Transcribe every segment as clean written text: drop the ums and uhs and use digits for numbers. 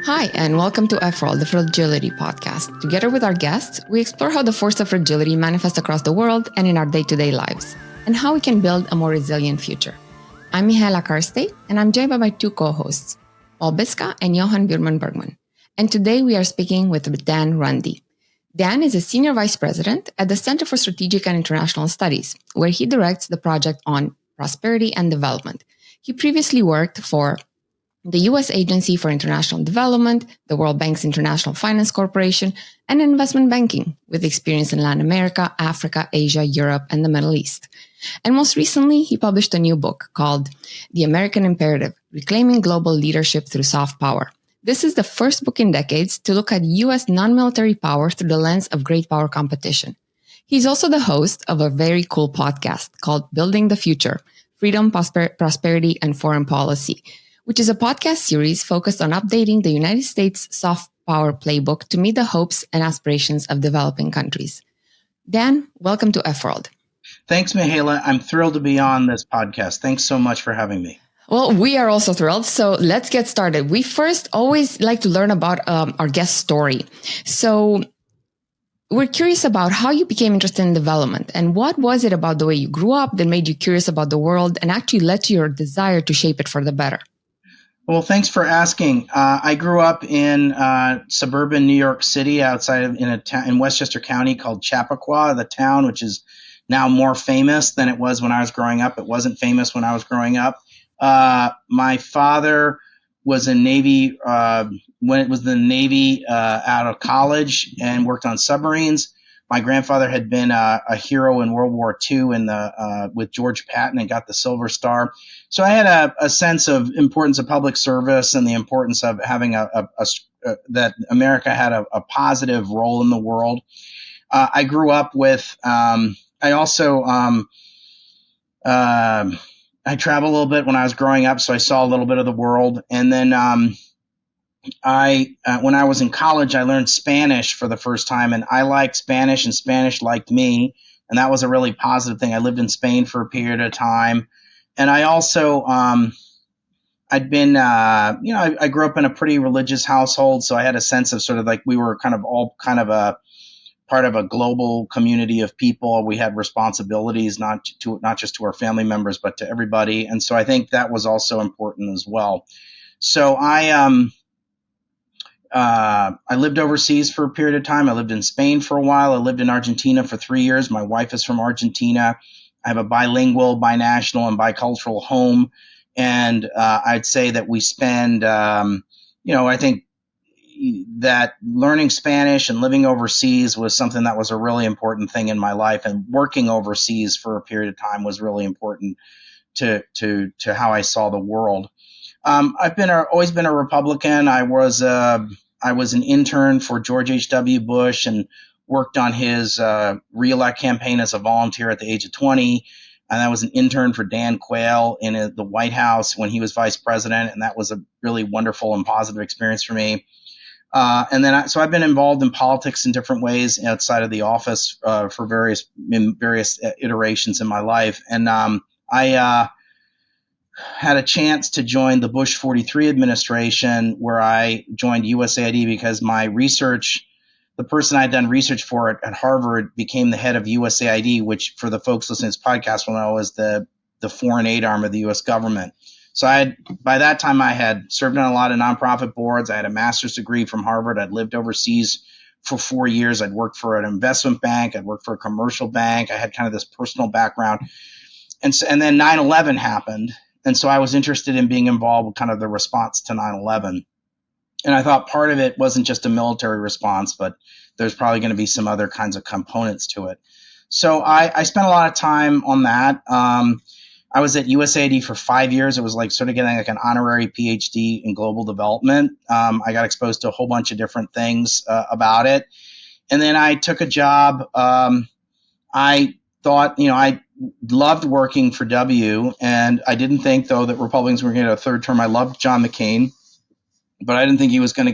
Hi, and welcome to F-Roll, the Fragility Podcast. Together with our guests, we explore how the force of fragility manifests across the world and in our day-to-day lives, and how we can build a more resilient future. I'm Mihaela Karstey, and I'm joined by my two co-hosts, Paul Biska and Johan Burman-Bergman. And today we are speaking with Dan Runde. Dan is a Senior Vice President at the Center for Strategic and International Studies, where he directs the project on prosperity and development. He previously worked for the U.S. Agency for International Development, the World Bank's International Finance Corporation, and investment banking, with experience in Latin America, Africa, Asia, Europe, and the Middle East. And most recently, he published a new book called The American Imperative, Reclaiming Global Leadership Through Soft Power. This is the first book in decades to look at U.S. non-military power through the lens of great power competition. He's also the host of a very cool podcast called Building the Future, Freedom, Prosperity, and Foreign Policy, which is a podcast series focused on updating the United States soft power playbook to meet the hopes and aspirations of developing countries. Dan, welcome to F-World. Thanks, Mihaela. I'm thrilled to be on this podcast. Thanks so much for having me. Well, we are also thrilled. So let's get started. We first always like to learn about our guest story. So we're curious about how you became interested in development and what was it about the way you grew up that made you curious about the world and actually led to your desire to shape it for the better? Well, thanks for asking. I grew up in suburban New York City, outside of in Westchester County called Chappaqua, the town, which is now more famous than it was when I was growing up. It wasn't famous when I was growing up. My father was in Navy when it was the Navy out of college and worked on submarines. My grandfather had been a hero in World War II with George Patton and got the Silver Star. So I had a sense of importance of public service and the importance of having that America had a positive role in the world. I grew up with. I also I traveled a little bit when I was growing up, so I saw a little bit of the world, and then. When I was in college, I learned Spanish for the first time, and I liked Spanish, and Spanish liked me, and that was a really positive thing. I lived in Spain for a period of time, and I also I'd been I grew up in a pretty religious household, so I had a sense of sort of like we were kind of all kind of a part of a global community of people. We had responsibilities not just to our family members, but to everybody, and so I think that was also important as well. So I lived overseas for a period of time. I lived in Spain for a while. I lived in Argentina for 3 years. My wife is from Argentina. I have a bilingual, binational, and bicultural home. And I'd say that we spend, I think that learning Spanish and living overseas was something that was a really important thing in my life. And working overseas for a period of time was really important to how I saw the world. I've always been a Republican. I was an intern for George H.W. Bush and worked on his re-elect campaign as a volunteer at the age of 20. And I was an intern for Dan Quayle in the White House when he was vice president. And that was a really wonderful and positive experience for me. So I've been involved in politics in different ways outside of the office for various iterations in my life. And I had a chance to join the Bush 43 administration, where I joined USAID because the person I'd done research for at Harvard became the head of USAID, which for the folks listening to this podcast will know is the foreign aid arm of the U.S. government. So by that time, I had served on a lot of nonprofit boards. I had a master's degree from Harvard. I'd lived overseas for 4 years. I'd worked for an investment bank. I'd worked for a commercial bank. I had kind of this personal background. And then 9/11 happened. And so I was interested in being involved with kind of the response to 9/11. And I thought part of it wasn't just a military response, but there's probably going to be some other kinds of components to it. So I spent a lot of time on that. I was at USAID for 5 years. It was like sort of getting like an honorary PhD in global development. I got exposed to a whole bunch of different things about it. And then I took a job. I thought, I loved working for W, and I didn't think, though, that Republicans were going to get a third term. I loved John McCain, but I didn't think we were going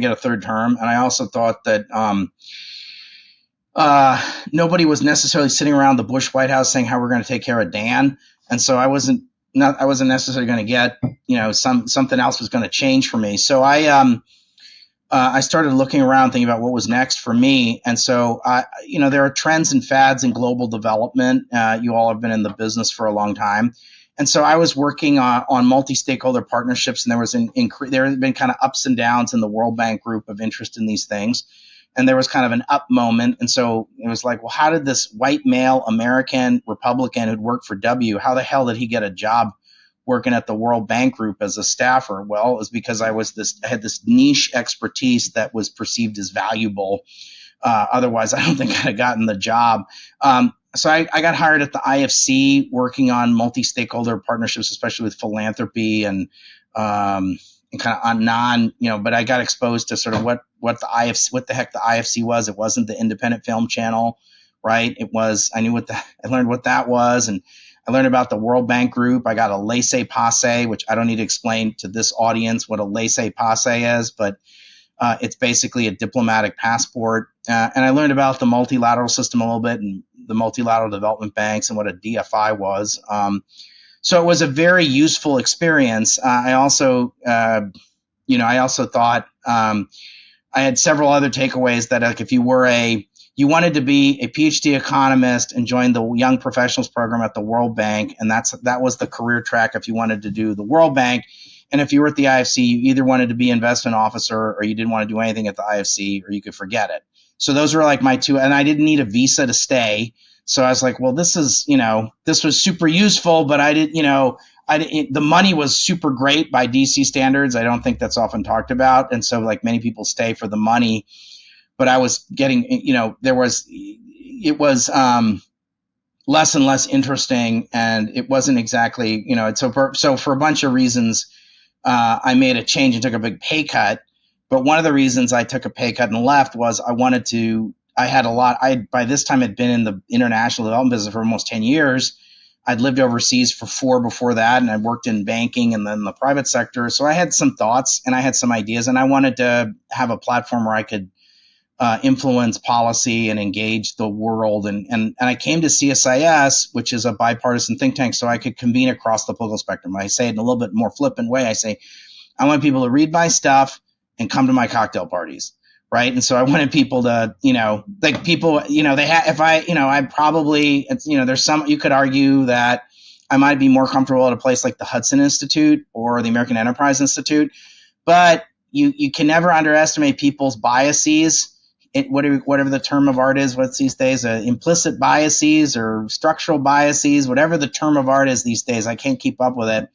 to get a third term. And I also thought that nobody was necessarily sitting around the Bush White House saying how we're going to take care of Dan. And so I wasn't I wasn't necessarily going to get, something else was going to change for me. So I started looking around, thinking about what was next for me. And so, there are trends and fads in global development. You all have been in the business for a long time. And so I was working on multi-stakeholder partnerships, and there have been kind of ups and downs in the World Bank group of interest in these things. And there was kind of an up moment. And so it was like, well, how did this white male American Republican who'd worked for W, how the hell did he get a job working at the World Bank Group as a staffer? Well, it was because I had this niche expertise that was perceived as valuable. Otherwise, I don't think I'd have gotten the job. So I got hired at the IFC, working on multi-stakeholder partnerships, especially with philanthropy and kind of on but I got exposed to sort of what the heck the IFC was. It wasn't the Independent Film Channel, right? I learned what that was, and I learned about the World Bank Group. I got a laissez-passer, which I don't need to explain to this audience what a laissez-passer is, but it's basically a diplomatic passport. And I learned about the multilateral system a little bit, and the multilateral development banks, and what a DFI was. So it was a very useful experience. I also thought I had several other takeaways that, like, if you wanted to be a PhD economist and join the Young Professionals program at the World Bank, and that was the career track if you wanted to do the World Bank. And if you were at the IFC, you either wanted to be investment officer, or you didn't want to do anything at the IFC, or you could forget it. So those were like my two, and I didn't need a visa to stay. So I was like, well, this was super useful, but the money was super great by DC standards. I don't think that's often talked about. And so, like, many people stay for the money, but I was getting, it was less and less interesting, and it wasn't exactly, so for a bunch of reasons, I made a change and took a big pay cut. But one of the reasons I took a pay cut and left was by this time had been in the international development business for almost 10 years. I'd lived overseas for 4 before that, and I worked in banking and then the private sector. So I had some thoughts and I had some ideas, and I wanted to have a platform where I could influence policy and engage the world. And I came to CSIS, which is a bipartisan think tank, so I could convene across the political spectrum. I say it in a little bit more flippant way. I say, I want people to read my stuff and come to my cocktail parties, right? And so I wanted people to, there's some, you could argue that I might be more comfortable at a place like the Hudson Institute or the American Enterprise Institute, but you can never underestimate people's biases. Whatever the term of art is, what's these days, implicit biases or structural biases, whatever the term of art is these days, I can't keep up with it.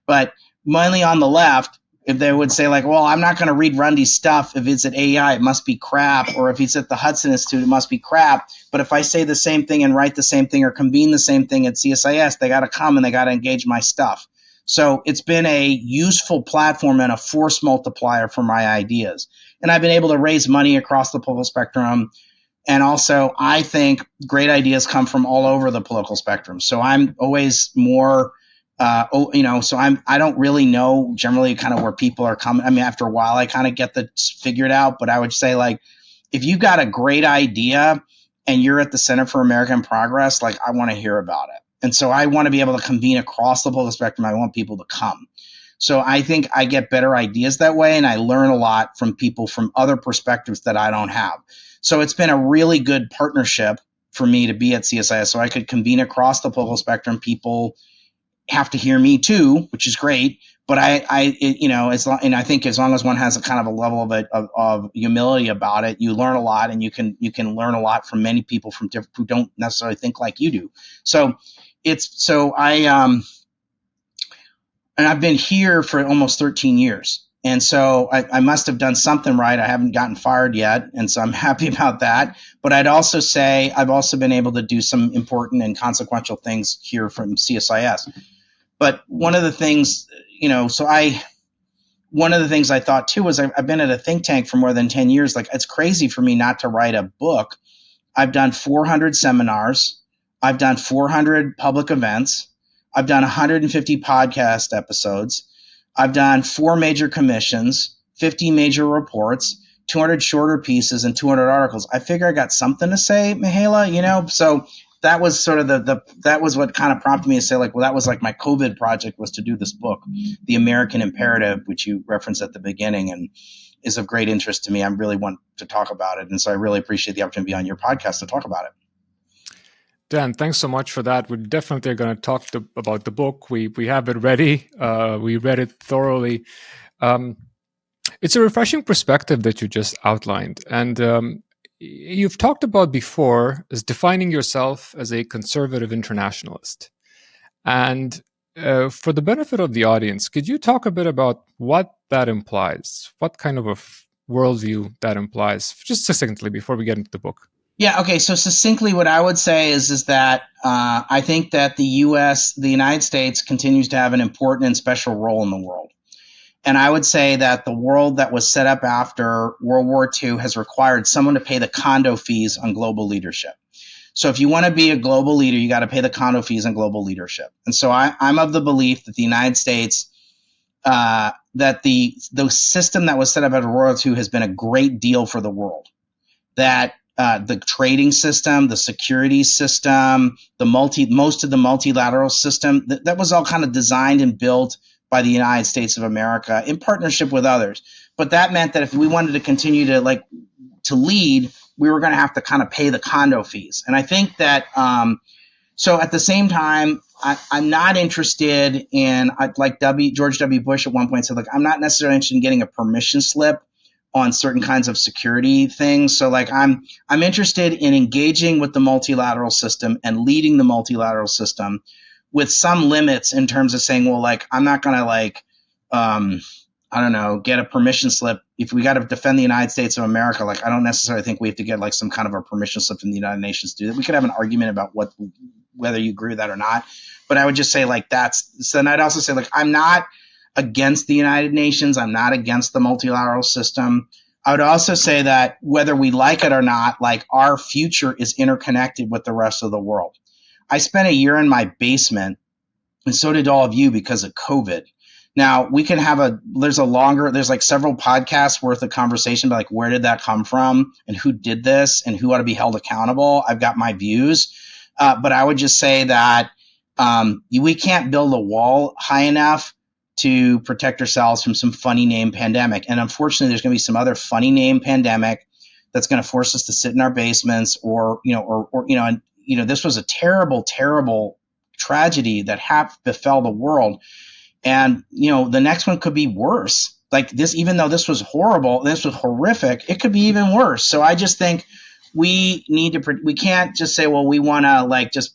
But mainly on the left, if they would say, like, well, I'm not going to read Runde's stuff. If it's at AEI, it must be crap. Or if it's at the Hudson Institute, it must be crap. But if I say the same thing and write the same thing or convene the same thing at CSIS, they got to come and they got to engage my stuff. So it's been a useful platform and a force multiplier for my ideas. And I've been able to raise money across the political spectrum. And also, I think great ideas come from all over the political spectrum. So I'm always more I don't really know generally kind of where people are coming. I mean, after a while, I kind of get that figured out. But I would say, like, if you've got a great idea and you're at the Center for American Progress, like, I want to hear about it. And so I want to be able to convene across the political spectrum. I want people to come. So I think I get better ideas that way, and I learn a lot from people from other perspectives that I don't have. So it's been a really good partnership for me to be at CSIS, so I could convene across the political spectrum. People have to hear me too, which is great. But I think as long as one has a kind of a level of humility about it, you learn a lot, and you can learn a lot from many people who don't necessarily think like you do. And I've been here for almost 13 years. And so I must have done something right. I haven't gotten fired yet. And so I'm happy about that. But I'd also say I've also been able to do some important and consequential things here from CSIS. But one of the things, one of the things I thought too was I've been at a think tank for more than 10 years. Like, it's crazy for me not to write a book. I've done 400 seminars. I've done 400 public events. I've done 150 podcast episodes. I've done 4 major commissions, 50 major reports, 200 shorter pieces, and 200 articles. I figure I got something to say, Mihaela, So that was sort of that was what kind of prompted me to say, like, well, that was like my COVID project, was to do this book, The American Imperative, which you referenced at the beginning, and is of great interest to me. I really want to talk about it. And so I really appreciate the opportunity to be on your podcast to talk about it. Dan, thanks so much for that. We're definitely going to talk about the book. We have it ready. We read it thoroughly. It's a refreshing perspective that you just outlined. And you've talked about before as defining yourself as a conservative internationalist. And for the benefit of the audience, could you talk a bit about what that implies? What kind of a worldview that implies, just succinctly before we get into the book? Yeah. Okay. So succinctly, what I would say is that I think that the United States, continues to have an important and special role in the world. And I would say that the world that was set up after World War II has required someone to pay the condo fees on global leadership. So if you want to be a global leader, you got to pay the condo fees on global leadership. And so I'm of the belief that the United States, that the system that was set up after World War II has been a great deal for the world. That the trading system, the security system, most of the multilateral system, that was all kind of designed and built by the United States of America in partnership with others. But that meant that if we wanted to continue to lead, we were going to have to kind of pay the condo fees. And I think that so at the same time, I'm not interested in, like George W. Bush at one point said, like, I'm not necessarily interested in getting a permission slip on certain kinds of security things. So like I'm interested in engaging with the multilateral system and leading the multilateral system with some limits in terms of saying, well, like, I'm not going to I don't know, get a permission slip. If we got to defend the United States of America, like, I don't necessarily think we have to get like some kind of a permission slip from the United Nations to do that. We could have an argument about whether you agree with that or not. But I would just say like so then I'd also say, like, I'm not against the United Nations. I'm not against the multilateral system. I would also say that whether we like it or not, like, our future is interconnected with the rest of the world. I spent a year in my basement, and so did all of you, because of COVID. Now we can have there's like several podcasts worth of conversation about like, where did that come from and who did this and who ought to be held accountable. I've got my views, but I would just say that we can't build a wall high enough to protect ourselves from some funny name pandemic. And unfortunately, there's going to be some other funny name pandemic that's going to force us to sit in our basements, this was a terrible, terrible tragedy that befell the world. And, the next one could be worse. Like this, even though this was horrible, this was horrific, it could be even worse. So I just think we can't just say, well, we want to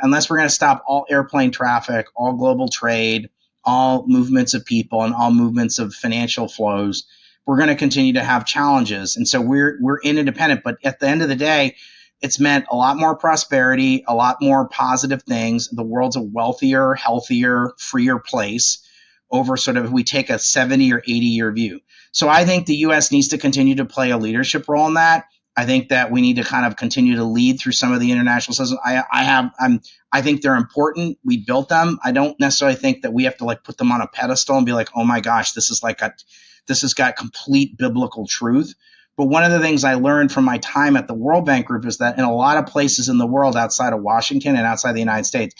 unless we're going to stop all airplane traffic, all global trade, all movements of people, and all movements of financial flows, we're going to continue to have challenges. And so we're interdependent. But at the end of the day, it's meant a lot more prosperity, a lot more positive things. The world's a wealthier, healthier, freer place over sort of, if we take a 70 or 80-year view. So I think the U.S. needs to continue to play a leadership role in that. I think that we need to kind of continue to lead through some of the international systems. I think they're important. We built them. I don't necessarily think that we have to like put them on a pedestal and be like, oh my gosh, this has got complete biblical truth. But one of the things I learned from my time at the World Bank Group is that in a lot of places in the world outside of Washington and outside the United States,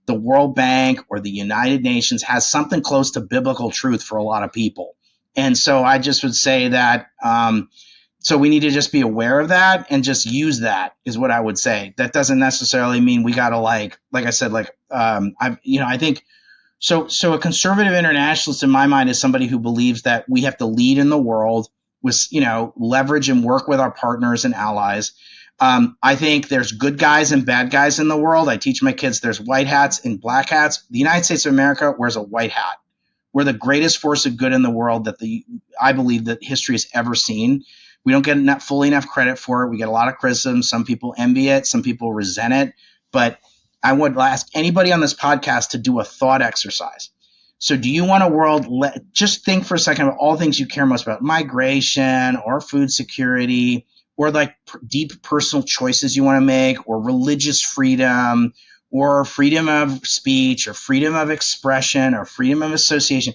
the World Bank or the United Nations has something close to biblical truth for a lot of people. And so I just would say that so we need to just be aware of that and just use that, is what I would say. That doesn't necessarily mean we got to like I said, I think so a conservative internationalist in my mind is somebody who believes that we have to lead in the world with, leverage and work with our partners and allies. I think there's good guys and bad guys in the world. I teach my kids there's white hats and black hats. The United States of America wears a white hat. We're the greatest force of good in the world I believe that history has ever seen. We don't get fully enough credit for it. We get a lot of criticism. Some people envy it. Some people resent it. But I would ask anybody on this podcast to do a thought exercise. So do you want a world, just think for a second about all things you care most about, migration or food security, or like deep personal choices you want to make, or religious freedom, or freedom of speech, or freedom of expression, or freedom of association.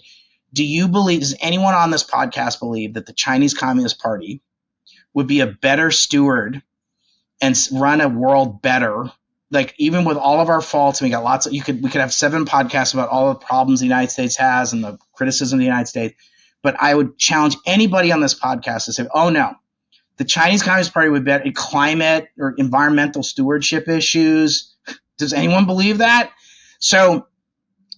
Does anyone on this podcast believe that the Chinese Communist Party would be a better steward and run a world better. Like, even with all of our faults, we got lots of, we could have 7 podcasts about all the problems the United States has and the criticism of the United States. But I would challenge anybody on this podcast to say, oh no, the Chinese Communist Party would bet in climate or environmental stewardship issues. Does anyone believe that? So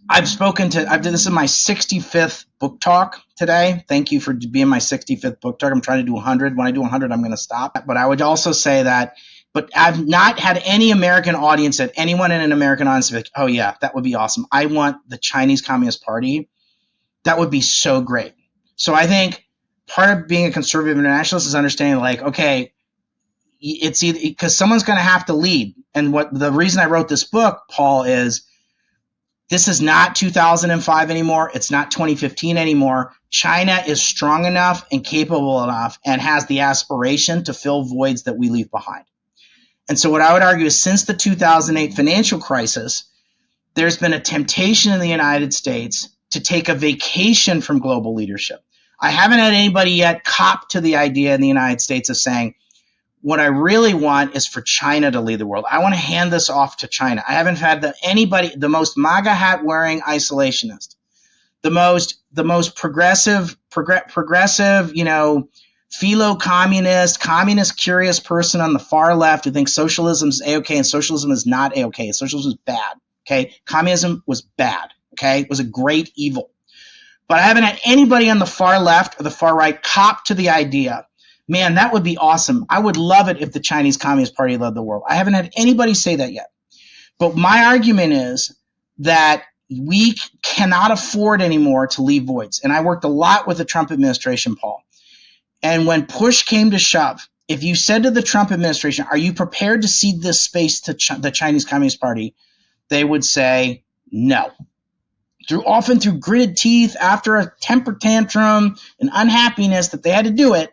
this is my 65th book talk today. Thank you for being my 65th book talk. I'm trying to do 100. When I do 100, I'm going to stop. But I would also say that, but I've not had any American audience, that anyone in an American audience be like, oh yeah, that would be awesome. I want the Chinese Communist Party. That would be so great. So I think part of being a conservative internationalist is understanding, like, okay, it's either because someone's going to have to lead. And the reason I wrote this book, Paul, is this is not 2005 anymore. It's not 2015 anymore. China is strong enough and capable enough and has the aspiration to fill voids that we leave behind. And so what I would argue is, since the 2008 financial crisis, there's been a temptation in the United States to take a vacation from global leadership. I haven't had anybody yet cop to the idea in the United States of saying, what I really want is for China to lead the world. I want to hand this off to China. I haven't had anybody, the most MAGA hat wearing isolationist, the most progressive, philo-communist, communist curious person on the far left who thinks socialism is A-okay and socialism is not A-okay. Socialism is bad. Okay, communism was bad. Okay, it was a great evil. But I haven't had anybody on the far left or the far right cop to the idea, man, that would be awesome. I would love it if the Chinese Communist Party led the world. I haven't had anybody say that yet. But my argument is that we cannot afford anymore to leave voids. And I worked a lot with the Trump administration, Paul. And when push came to shove, if you said to the Trump administration, are you prepared to cede this space to the Chinese Communist Party? They would say no. Often through gritted teeth, after a temper tantrum and unhappiness that they had to do it,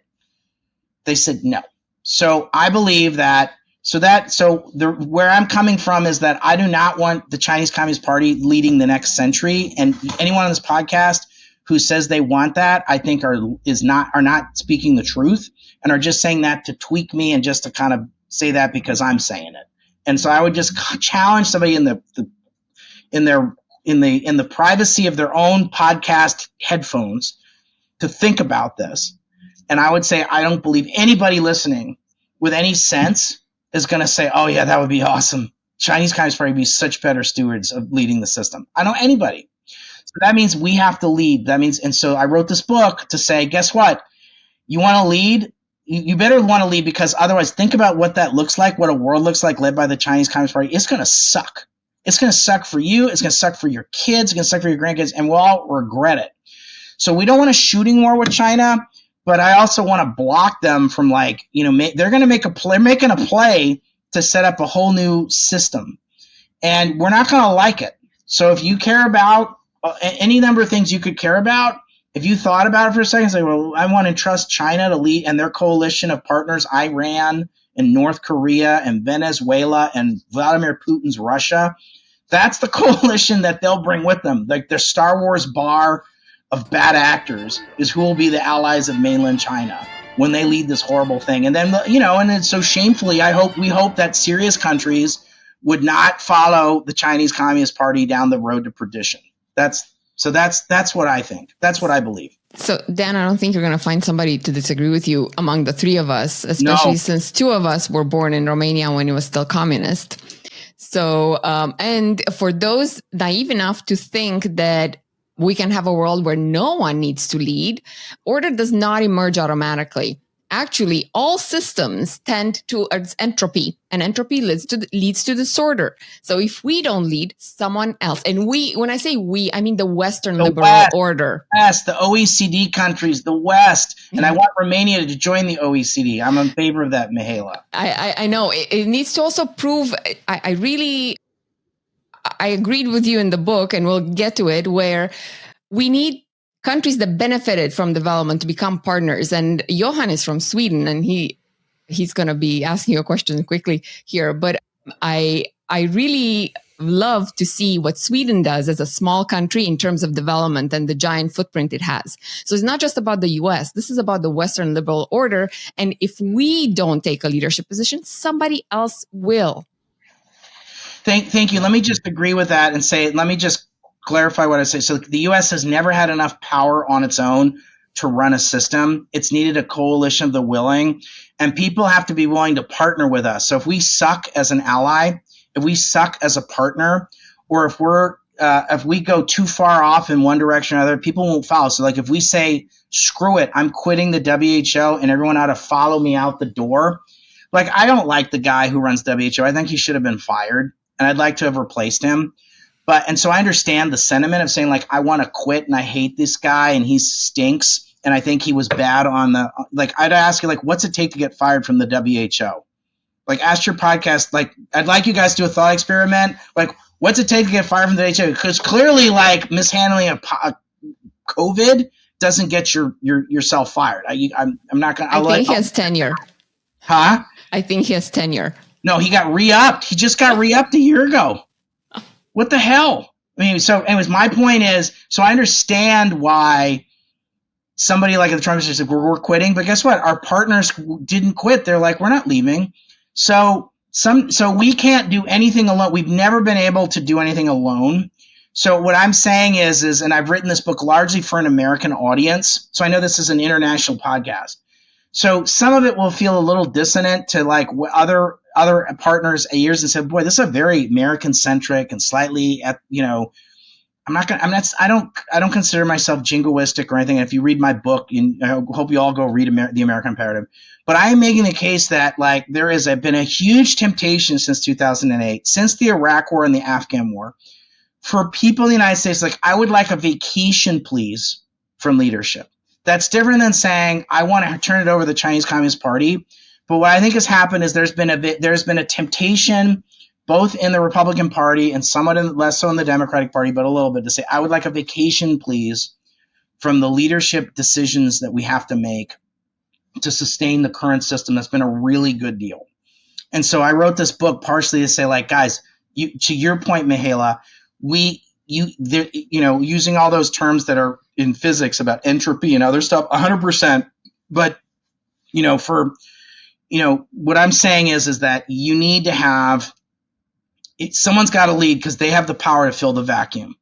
they said no. So I believe that, where I'm coming from is that I do not want the Chinese Communist Party leading the next century. And anyone on this podcast who says they want that, I think are not speaking the truth and are just saying that to tweak me and just to kind of say that because I'm saying it. And so I would just challenge somebody in the privacy of their own podcast headphones to think about this. And I would say, I don't believe anybody listening with any sense is going to say, oh yeah, that would be awesome. Chinese Communist Party would be such better stewards of leading the system. I don't know anybody. So that means we have to lead. And so I wrote this book to say, guess what? You want to lead? You better want to lead, because otherwise, think about what that looks like, what a world looks like led by the Chinese Communist Party. It's going to suck. It's going to suck for you. It's going to suck for your kids. It's going to suck for your grandkids, and we'll all regret it. So we don't want a shooting war with China, but I also want to block them from they're going to making a play to set up a whole new system, and we're not going to like it. So if you care about any number of things you could care about, if you thought about it for a second, say, well, I want to trust China to lead and their coalition of partners, Iran and North Korea and Venezuela and Vladimir Putin's Russia. That's the coalition that they'll bring with them. Like their Star Wars bar of bad actors is who will be the allies of mainland China when they lead this horrible thing. And then, and then so shamefully, we hope that serious countries would not follow the Chinese Communist Party down the road to perdition. That's what I think. That's what I believe. So, Dan, I don't think you're going to find somebody to disagree with you among the three of us, especially since two of us were born in Romania when it was still communist. So, and for those naive enough to think that we can have a world where no one needs to lead, order does not emerge automatically. Actually, all systems tend towards entropy, and entropy leads to disorder. So if we don't lead, someone else, and when I say we, I mean the Western liberal order. Yes, the OECD countries, the West, and I want Romania to join the OECD. I'm in favor of that, Mihaela. I know. It needs to also prove, I agreed with you in the book, and we'll get to it, where we need countries that benefited from development to become partners. And Johan is from Sweden, and he's going to be asking you a question quickly here. But I really love to see what Sweden does as a small country in terms of development and the giant footprint it has. So it's not just about the US. This is about the Western liberal order. And if we don't take a leadership position, somebody else will. Thank you. Let me just agree with that and say, let me just clarify what I say. So the U.S. has never had enough power on its own to run a system. It's needed a coalition of the willing, and people have to be willing to partner with us. So if we suck as an ally, if we suck as a partner, or if we go too far off in one direction or another, people won't follow. So like if we say, screw it, I'm quitting the WHO and everyone ought to follow me out the door. Like, I don't like the guy who runs WHO. I think he should have been fired, and I'd like to have replaced him. And so I understand the sentiment of saying, like, I want to quit and I hate this guy and he stinks and I think he was bad I'd ask you, like, what's it take to get fired from the WHO? Like, ask your podcast, like, I'd like you guys to do a thought experiment. Like, what's it take to get fired from the WHO? Because clearly, like, mishandling a COVID doesn't get yourself fired. I'm not going to. I think he has tenure. Huh? I think he has tenure. No, he got re-upped. He just got re-upped a year ago. What the hell? I mean, so anyways, my point is, so I understand why somebody like the Trump said, we're quitting, but guess what? Our partners didn't quit. They're like, we're not leaving. So we can't do anything alone. We've never been able to do anything alone. So what I'm saying is, and I've written this book largely for an American audience. So I know this is an international podcast. So some of it will feel a little dissonant to like other partners years and said, boy, this is a very American centric and slightly, I don't consider myself jingoistic or anything. If you read my book, I hope you all go read The American Imperative. But I am making the case that like there is been a huge temptation since 2008, since the Iraq War and the Afghan War, for people in the United States, like, I would like a vacation, please, from leadership. That's different than saying I want to turn it over to the Chinese Communist Party. But what I think has happened is there's been a temptation, both in the Republican Party and somewhat less so in the Democratic Party, but a little bit, to say I would like a vacation, please, from the leadership decisions that we have to make to sustain the current system. That's been a really good deal. And so I wrote this book partially to say, like, guys, to your point, Mihaela, using all those terms that are in physics about entropy and other stuff, 100%. But, what I'm saying is that you need to have someone's got to lead because they have the power to fill the vacuum.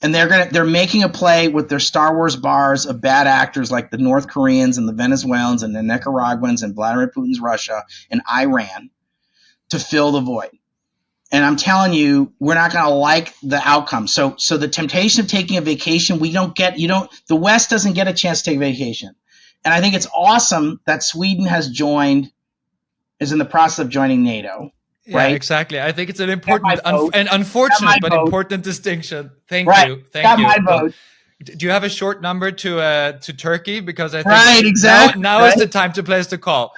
And they're making a play with their Star Wars bars of bad actors like the North Koreans and the Venezuelans and the Nicaraguans and Vladimir Putin's Russia and Iran to fill the void. And I'm telling you, we're not going to like the outcome. So the temptation of taking a vacation, the West doesn't get a chance to take a vacation. And I think it's awesome that Sweden is in the process of joining NATO. Yeah, right? Exactly. I think it's an important and unfortunate but important distinction. Thank you. Thank you. My vote. Do you have a short number to Turkey? Because I think exactly. now is the time to place the call.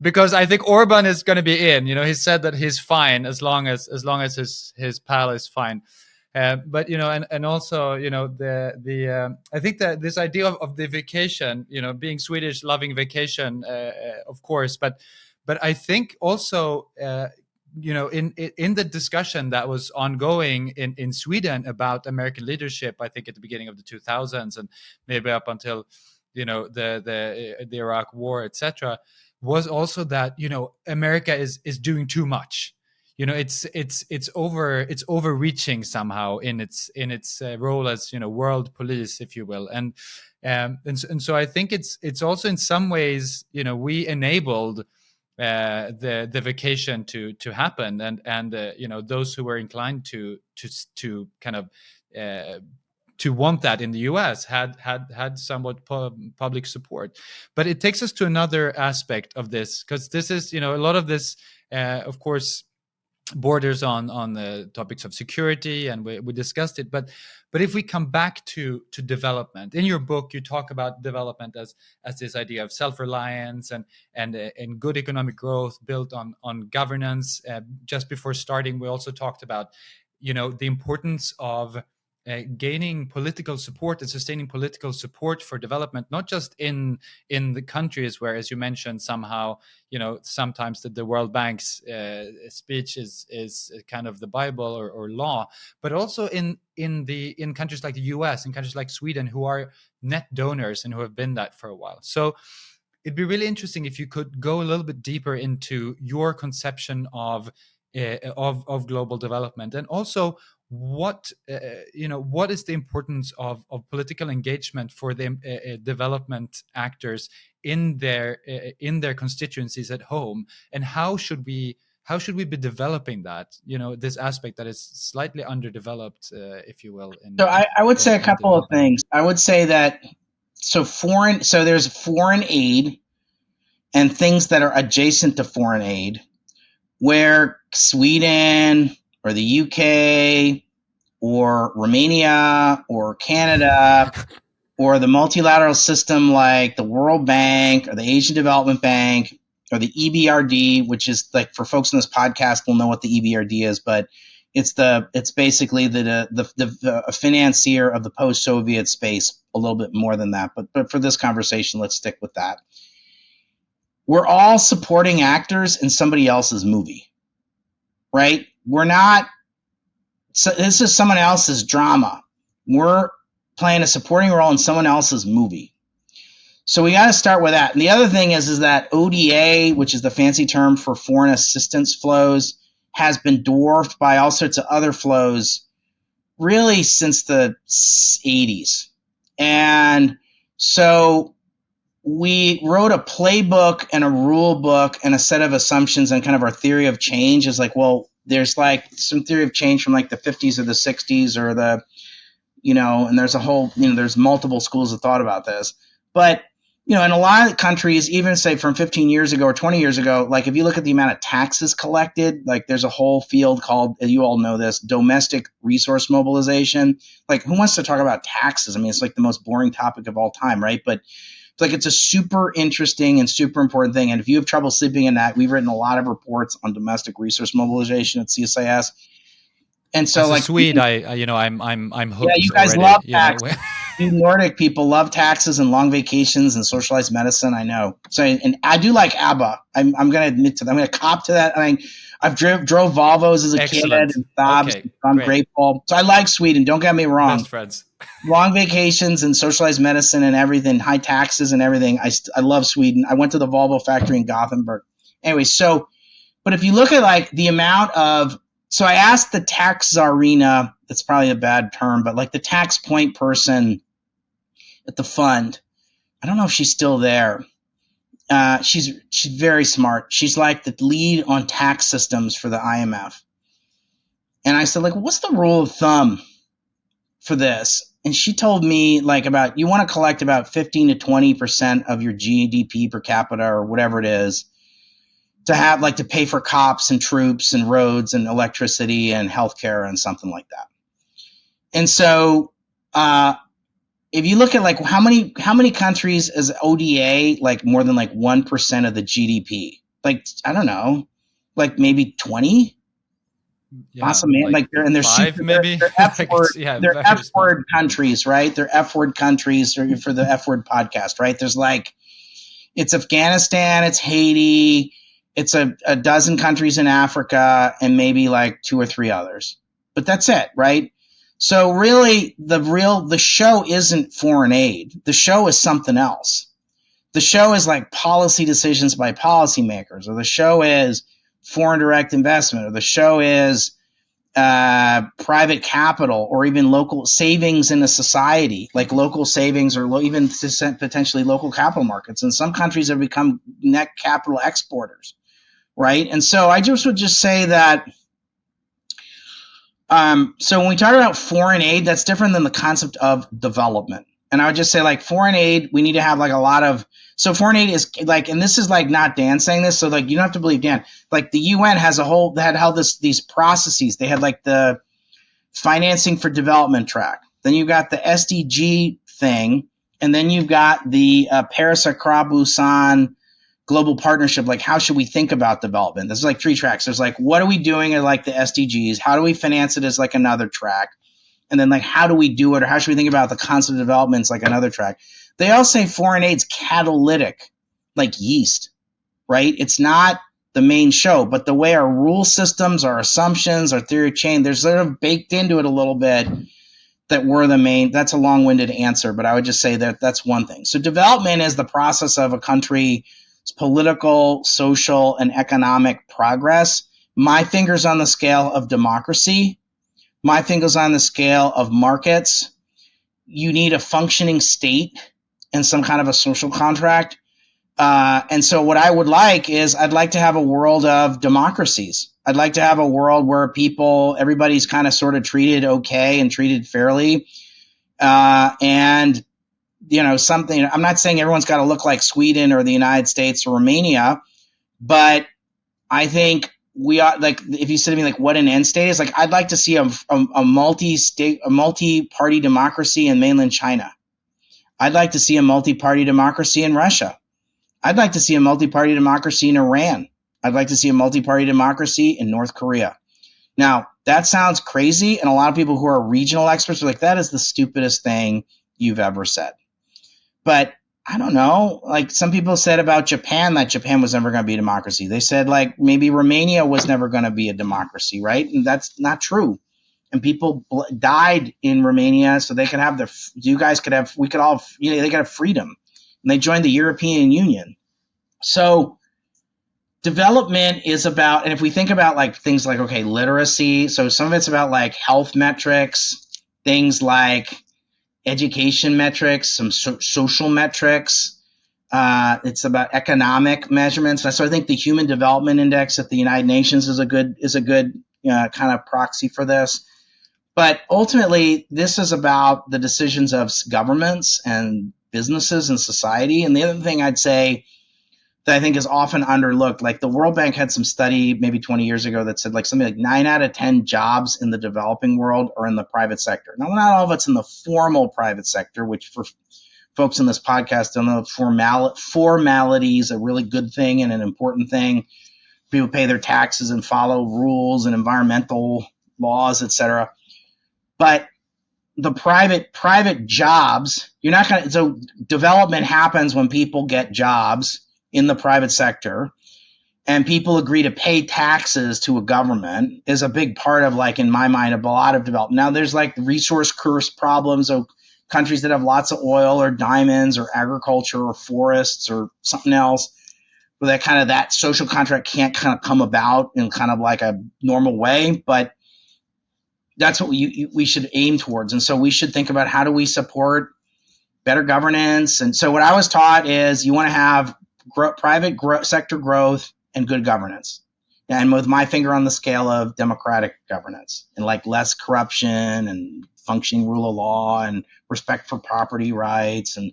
Because I think Orban is going to be in. He said that he's fine as long as his pal is fine. But and also I think that this idea of the vacation, being Swedish, loving vacation, of course, but I think also in the discussion that was ongoing in Sweden about American leadership, I think at the beginning of the 2000s and maybe up until the Iraq War, etc., was also that America is doing too much. It's overreaching somehow in its role as world police, if you will, and so I think it's also in some ways we enabled the vacation to happen, and those who were inclined to kind of to want that in the US had somewhat public support. But it takes us to another aspect of this, because this is a lot of this of course borders on the topics of security, and we discussed it, but if we come back to development, in your book you talk about development as this idea of self-reliance and good economic growth built on governance. Just before starting, we also talked about the importance of gaining political support and sustaining political support for development, not just in the countries where, as you mentioned, somehow, sometimes the World Bank's speech is kind of the Bible or law, but also in countries like the US and countries like Sweden, who are net donors and who have been that for a while. So it'd be really interesting if you could go a little bit deeper into your conception of global development, and also what is the importance of political engagement for the development actors in their constituencies at home, and how should we be developing that, this aspect that is slightly underdeveloped, if you will. So I would say a couple of things. I would say that so there's foreign aid and things that are adjacent to foreign aid, where Sweden or the UK or Romania or Canada or the multilateral system like the World Bank or the Asian Development Bank or the EBRD, which is like, for folks in this podcast will know what the EBRD is, but it's basically the financier of the post-Soviet space, a little bit more than that. But for this conversation, let's stick with that. We're all supporting actors in somebody else's movie, right? We're not. So this is someone else's drama. We're playing a supporting role in someone else's movie. So we got to start with that. And the other thing is that ODA, which is the fancy term for foreign assistance flows, has been dwarfed by all sorts of other flows really since the 80s. And so we wrote a playbook and a rule book and a set of assumptions, and kind of our theory of change is like, well, there's like some theory of change from like the 50s or the 60s or the, and there's a whole, there's multiple schools of thought about this. But, in a lot of countries, even say from 15 years ago or 20 years ago, like if you look at the amount of taxes collected, like there's a whole field called, you all know this, domestic resource mobilization. Like, who wants to talk about taxes? I mean, it's like the most boring topic of all time, right? But it's a super interesting and super important thing. And if you have trouble sleeping at night, we've written a lot of reports on domestic resource mobilization at CSIS. And so, as a Swede, I'm hooked. Yeah, you guys already, love taxes. You Nordic people love taxes and long vacations and socialized medicine. I know. So, and I do like ABBA. I'm going to admit to that. I'm going to cop to that. I mean, I've drove Volvos as a kid and Saabs. Okay, I'm grateful. So I like Sweden. Don't get me wrong. Best friends. Long vacations and socialized medicine and everything, high taxes and everything. I love Sweden. I went to the Volvo factory in Gothenburg. Anyway, but if you look at like the amount of, so I asked the tax czarina, that's probably a bad term, but like the tax point person at the fund, I don't know if she's still there. She's very smart. She's like the lead on tax systems for the IMF. And I said, like, what's the rule of thumb for this? And she told me like you want to collect about 15 to 20% of your GDP per capita or whatever it is to have like to pay for cops and troops and roads and electricity and healthcare and something like that. And so if you look at like how many countries is ODA, like more than like 1% of the GDP, like, I don't know, like maybe 20. Yeah, awesome, man. Like they're five, maybe. They're F-word, they're F-word countries, right? They're F-word countries for the F-word podcast, right? There's like, it's Afghanistan, it's Haiti, it's a dozen countries in Africa, and maybe like 2 or 3 others. But that's it, right? So really, the show isn't foreign aid. The show is something else. The show is like policy decisions by policymakers, or the show is foreign direct investment, or the show is private capital, or even local savings in a society, like local savings, or even potentially local capital markets. And some countries have become net capital exporters, right? And so I would just say that so when we talk about foreign aid, that's different than the concept of development. And I would just say, like, foreign aid, we need to have like a lot of, so foreign aid is like, and this is like not Dan saying this, so like you don't have to believe Dan. Like the UN has they had held these processes. They had like the financing for development track. Then you've got the SDG thing, and then you've got the Paris-Accra Busan global partnership. Like, how should we think about development? There's like 3 tracks. There's like, what are we doing at like the SDGs? How do we finance it as like another track? And then like, how do we do it? Or how should we think about the concept of development? It's like another track. They all say foreign aid's catalytic, like yeast, right? It's not the main show, but the way our rule systems, our assumptions, our theory of change, there's sort of baked into it a little bit that we're the main. That's a long-winded answer, but I would just say that that's one thing. So development is the process of a country's political, social, and economic progress. My finger's on the scale of democracy. My finger's on the scale of markets. You need a functioning state and some kind of a social contract. And so what I would like is I'd like to have a world of democracies. I'd like to have a world where everybody's kind of sort of treated okay and treated fairly. And, something, I'm not saying everyone's got to look like Sweden or the United States or Romania, but I think we are, like, if you said to me, like, what an end state is, like, I'd like to see a multi-party democracy in mainland China. I'd like to see a multi-party democracy in Russia. I'd like to see a multi-party democracy in Iran. I'd like to see a multi-party democracy in North Korea. Now, that sounds crazy, and a lot of people who are regional experts are like, that is the stupidest thing you've ever said. But I don't know. Like, some people said about Japan that Japan was never going to be a democracy. They said, like, maybe Romania was never going to be a democracy, right? And that's not true. And people died in Romania so they could have they could have freedom. And they joined the European Union. So development is about, and if we think about like things like, okay, literacy, so some of it's about like health metrics, things like education metrics, some social metrics. It's about economic measurements. So I think the Human Development Index at the United Nations is a good kind of proxy for this. But ultimately, this is about the decisions of governments and businesses and society. And the other thing I'd say that I think is often underlooked, like the World Bank had some study maybe 20 years ago that said like something like 9 out of 10 jobs in the developing world are in the private sector. Now, not all of it's in the formal private sector, which for folks in this podcast don't know, formality is a really good thing and an important thing. People pay their taxes and follow rules and environmental laws, et cetera. But the private jobs, you're not going to, so development happens when people get jobs in the private sector and people agree to pay taxes to a government is a big part of, like, in my mind, of a lot of development. Now there's like resource curse problems of countries that have lots of oil or diamonds or agriculture or forests or something else where that social contract can't kind of come about in kind of like a normal way, but that's what we should aim towards. And so we should think about how do we support better governance. And so what I was taught is you want to have private sector growth and good governance. And with my finger on the scale of democratic governance and like less corruption and functioning rule of law and respect for property rights. And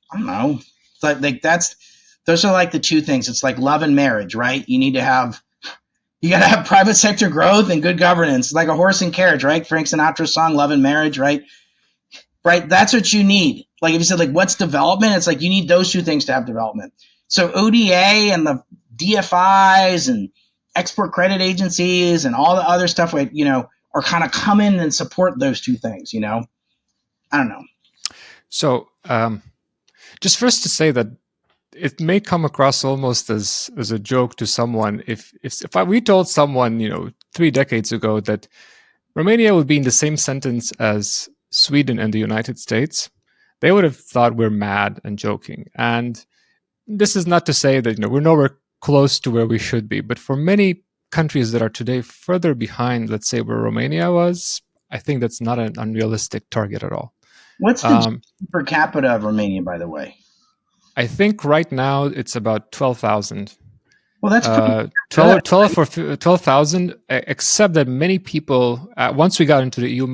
I don't know, like those are like the two things. It's like love and marriage, right? You got to have private sector growth and good governance. It's like a horse and carriage, right? Frank Sinatra's song, Love and Marriage, right? Right. That's what you need. Like if you said, like, what's development? It's like you need those two things to have development. So ODA and the DFIs and export credit agencies and all the other stuff, are kind of come in and support those two things, I don't know. So just first to say that it may come across almost as a joke to someone if we told someone 3 decades ago that Romania would be in the same sentence as Sweden and the United States, they would have thought we're mad and joking. And this is not to say that we're nowhere close to where we should be, but for many countries that are today further behind, let's say where Romania was, I think that's not an unrealistic target at all. What's the GDP per capita of Romania, by the way? I think right now it's about 12,000. Well, that's 12,000, except that many people, once we got into the EU,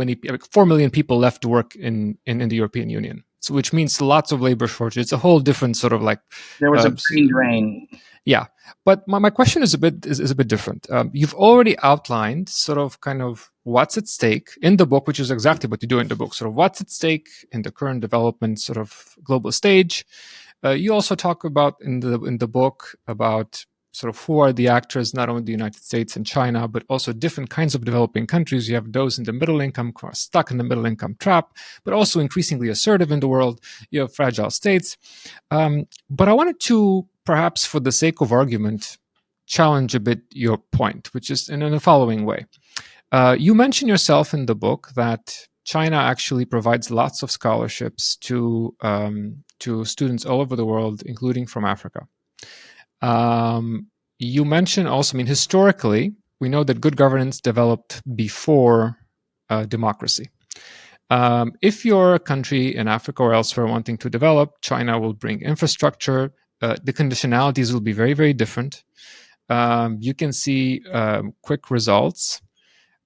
4 million people left to work in the European Union. So, which means lots of labor shortage. It's a whole different sort of like... There was a green drain. Yeah. But my question is a bit different. You've already outlined sort of kind of what's at stake in the book, which is exactly what you do in the book. Sort of what's at stake in the current development sort of global stage. You also talk about in the book about sort of who are the actors, not only the United States and China, but also different kinds of developing countries. You have those in the middle income, stuck in the middle income trap, but also increasingly assertive in the world. You have fragile states. But I wanted to, perhaps for the sake of argument, challenge a bit your point, which is in the following way. You mention yourself in the book that China actually provides lots of scholarships to students all over the world, including from Africa. You mentioned also, historically, we know that good governance developed before democracy. If you're a country in Africa or elsewhere wanting to develop, China will bring infrastructure. The conditionalities will be very, very different. You can see quick results.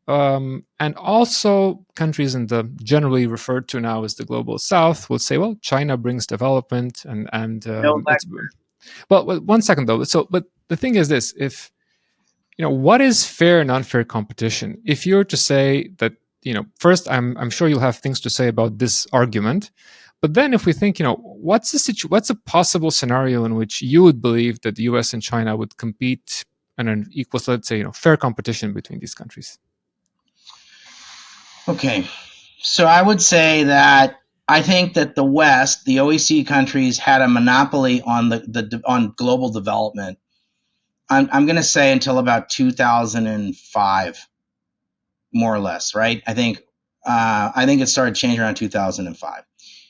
And also countries in the generally referred to now as the global south will say, well, China brings development well, one second though. But the thing is this, if, what is fair and unfair competition? If you're to say that, first, I'm sure you'll have things to say about this argument, but then if we think, what's a possible scenario in which you would believe that the US and China would compete in an equal, let's say, fair competition between these countries? Okay, so I would say that I think that the West, the OECD countries, had a monopoly on on global development. I'm going to say until about 2005, more or less, right? I think it started changing around 2005.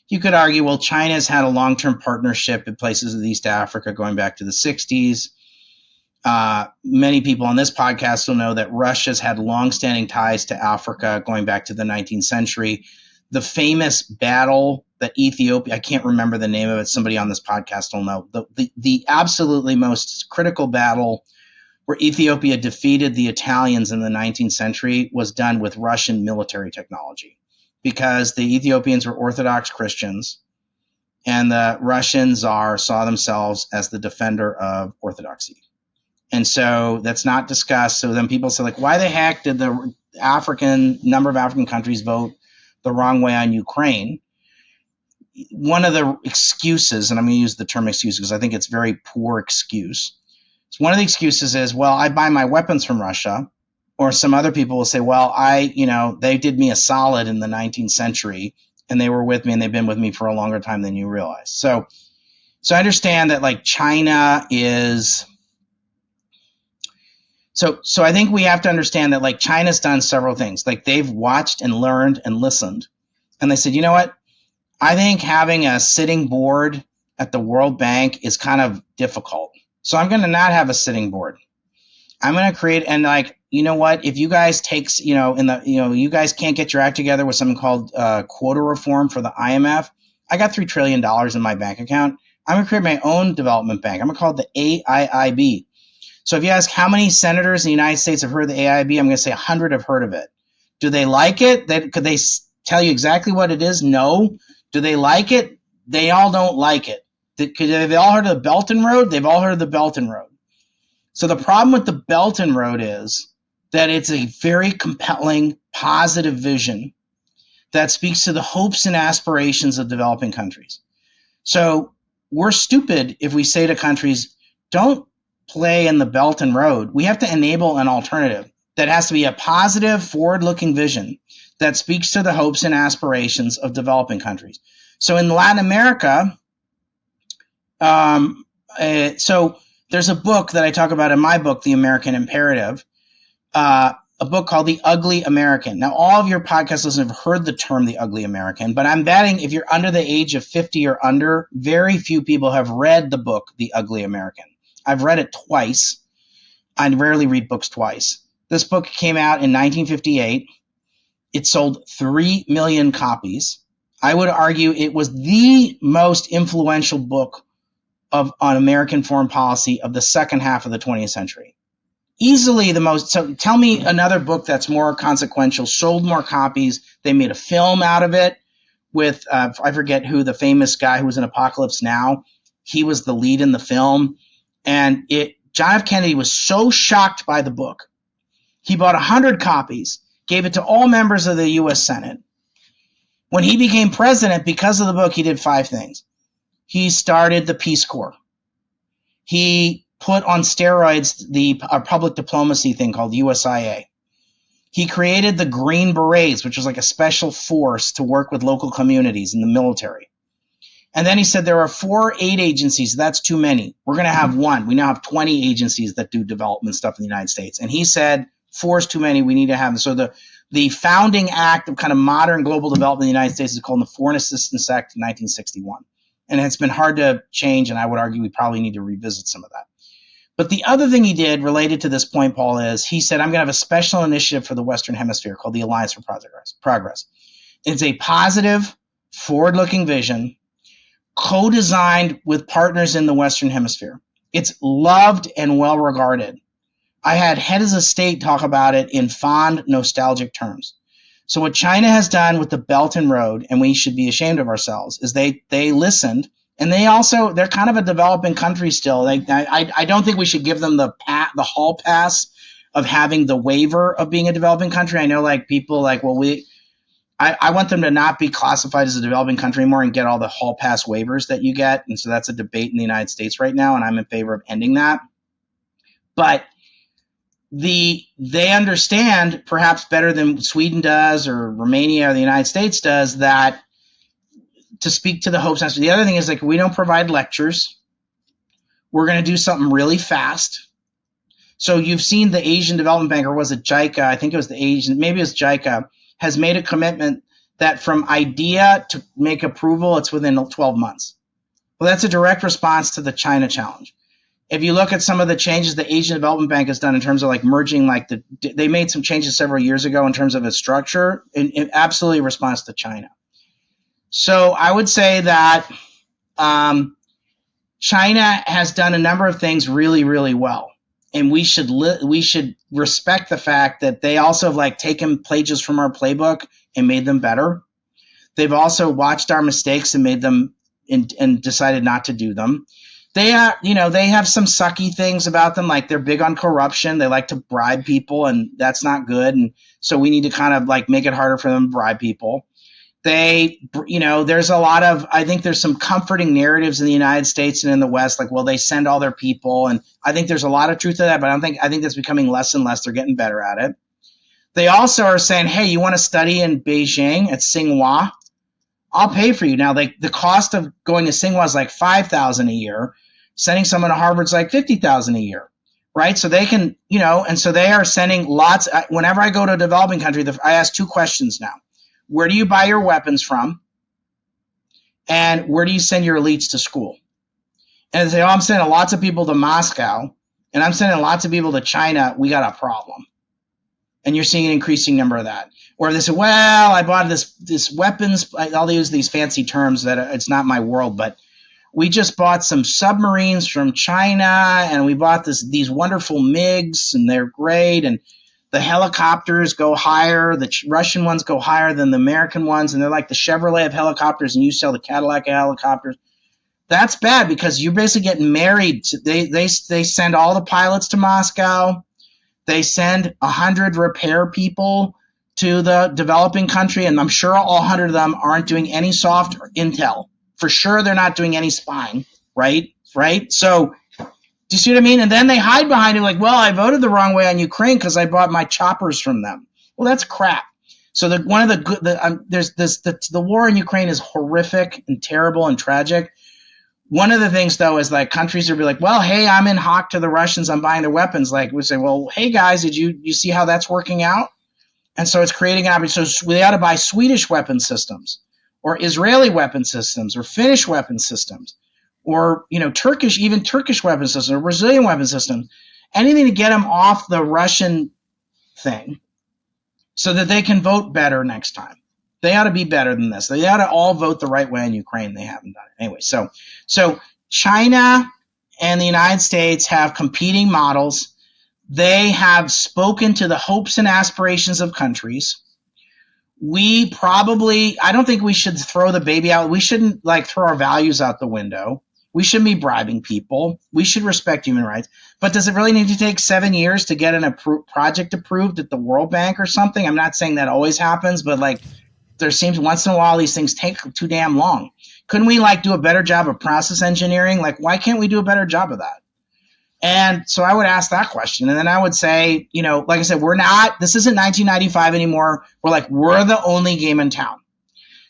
You could argue, well, China's had a long-term partnership in places of East Africa going back to the 60s. Many people on this podcast will know that Russia's had long-standing ties to Africa going back to the 19th century. The famous battle that Ethiopia, I can't remember the name of it, somebody on this podcast will know, the absolutely most critical battle where Ethiopia defeated the Italians in the 19th century was done with Russian military technology, because the Ethiopians were Orthodox Christians and the Russian Tsar saw themselves as the defender of Orthodoxy. And so that's not discussed. So then people say, like, why the heck did the number of African countries vote the wrong way on Ukraine? One of the excuses, and I'm going to use the term excuse because I think it's a very poor excuse. So one of the excuses is, well, I buy my weapons from Russia. Or some other people will say, well, they did me a solid in the 19th century and they were with me and they've been with me for a longer time than you realize. So I understand that, like, China is... So I think we have to understand that, like, China's done several things. Like, they've watched and learned and listened. And they said, you know what? I think having a sitting board at the World Bank is kind of difficult. So I'm going to not have a sitting board. I'm going to create, and, like, you know what? If you guys you guys can't get your act together with something called quota reform for the IMF, I got $3 trillion in my bank account. I'm going to create my own development bank. I'm going to call it the AIIB. So if you ask how many senators in the United States have heard of the AIIB, I'm going to say 100 have heard of it. Do they like it? Could they tell you exactly what it is? No. Do they like it? They all don't like it. Have they all heard of the Belton Road? They've all heard of the Belton Road. So the problem with the Belton Road is that it's a very compelling, positive vision that speaks to the hopes and aspirations of developing countries. So we're stupid if we say to countries, don't play in the Belton Road. We have to enable an alternative that has to be a positive, forward-looking vision that speaks to the hopes and aspirations of developing countries. So in Latin America, so there's a book that I talk about in my book, The American Imperative, a book called The Ugly American. Now, all of your podcast listeners have heard the term The Ugly American, but I'm betting if you're under the age of 50 or under, very few people have read the book The Ugly American. I've read it twice. I rarely read books twice. This book came out in 1958. It sold 3 million copies. I would argue it was the most influential book on American foreign policy of the second half of the 20th century. Easily the most. So tell me another book that's more consequential, sold more copies. They made a film out of it with, I forget who, the famous guy who was in Apocalypse Now. He was the lead in the film. And John F. Kennedy was so shocked by the book, he bought 100 copies, gave it to all members of the U.S. Senate. When he became president, because of the book, he did 5 things. He started the Peace Corps. He put on steroids the public diplomacy thing called USIA. He created the Green Berets, which was like a special force to work with local communities in the military. And then he said there are 4 aid agencies. That's too many. We're going to have 1. We now have 20 agencies that do development stuff in the United States. And he said 4 is too many. We need to have. So the founding act of kind of modern global development in the United States is called the Foreign Assistance Act of 1961. And it's been hard to change, and I would argue we probably need to revisit some of that. But the other thing he did related to this point, Paul, is he said, I'm going to have a special initiative for the Western Hemisphere called the Alliance for Progress. It's a positive, forward-looking vision co-designed with partners in the Western Hemisphere. It's loved and well regarded. I had heads of state talk about it in fond, nostalgic terms. So what China has done with the Belt and Road, and we should be ashamed of ourselves, is they listened, and they're kind of a developing country still. I don't think we should give them the hall pass of having the waiver of being a developing country. I know people I want them to not be classified as a developing country anymore and get all the hall pass waivers that you get. And so that's a debate in the United States right now, and I'm in favor of ending that. But they understand, perhaps better than Sweden does or Romania or the United States does, that to speak to the hopes. The other thing is, we don't provide lectures. We're going to do something really fast. So you've seen the Asian Development Bank, or was it JICA? I think it was maybe it was JICA, has made a commitment that from idea to make approval, it's within 12 months. Well, that's a direct response to the China challenge. If you look at some of the changes the Asian Development Bank has done in terms of merging, they made some changes several years ago in terms of its structure, in absolutely response to China. So I would say that China has done a number of things really, really well. And we should respect the fact that they also have taken pages from our playbook and made them better. They've also watched our mistakes and made them and decided not to do them. They have some sucky things about them, they're big on corruption. They like to bribe people, and that's not good. And so we need to kind of make it harder for them to bribe people. There's a lot of, I think there's some comforting narratives in the United States and in the West, they send all their people. And I think there's a lot of truth to that, but I think that's becoming less and less. They're getting better at it. They also are saying, hey, you want to study in Beijing at Tsinghua? I'll pay for you. Now, the cost of going to Tsinghua is $5,000 a year. Sending someone to Harvard's $50,000 a year, right? So they can, and so they are sending lots. Whenever I go to a developing country, I ask 2 questions now. Where do you buy your weapons from? And where do you send your elites to school? And they say, I'm sending lots of people to Moscow, and I'm sending lots of people to China. We got a problem. And you're seeing an increasing number of that. Or they say, well, I bought this weapons. I'll use these fancy terms that it's not my world, but we just bought some submarines from China, and we bought these wonderful MiGs, and they're great. And the helicopters go higher. The Russian ones go higher than the American ones, and they're like the Chevrolet of helicopters, and you sell the Cadillac of helicopters. That's bad because you're basically getting married. They send all the pilots to Moscow. They send 100 repair people to the developing country, and I'm sure all 100 of them aren't doing any soft intel. For sure, they're not doing any spying, right? So, do you see what I mean? And then they hide behind it well, I voted the wrong way on Ukraine because I bought my choppers from them. Well, that's crap. So the war in Ukraine is horrific and terrible and tragic. One of the things, though, is countries will be well, hey, I'm in hock to the Russians. I'm buying their weapons. We say, well, hey, guys, did you see how that's working out? And so it's creating an opportunity. So they ought to buy Swedish weapon systems, or Israeli weapon systems, or Finnish weapon systems, or Turkish weapon systems, or Brazilian weapon systems, anything to get them off the Russian thing, so that they can vote better next time. They ought to be better than this. They ought to all vote the right way in Ukraine. They haven't done it anyway. So China and the United States have competing models. They have spoken to the hopes and aspirations of countries. I don't think we should throw the baby out. We shouldn't throw our values out the window. We shouldn't be bribing people. We should respect human rights. But does it really need to take 7 years to get a project approved at the World Bank or something? I'm not saying that always happens, but there seems once in a while these things take too damn long. Couldn't we do a better job of process engineering? Why can't we do a better job of that? And so I would ask that question. And then I would say, like I said, this isn't 1995 anymore. We're the only game in town.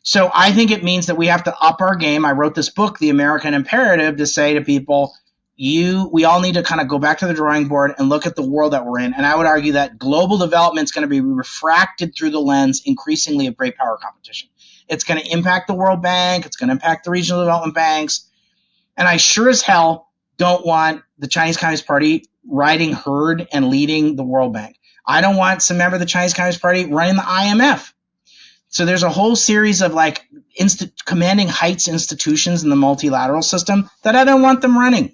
So I think it means that we have to up our game. I wrote this book, The American Imperative, to say to people, we all need to kind of go back to the drawing board and look at the world that we're in. And I would argue that global development is going to be refracted through the lens increasingly of great power competition. It's going to impact the World Bank. It's going to impact the regional development banks. And I sure as hell don't want the Chinese Communist Party riding herd and leading the World Bank. I don't want some member of the Chinese Communist Party running the IMF. So there's a whole series of commanding heights institutions in the multilateral system that I don't want them running.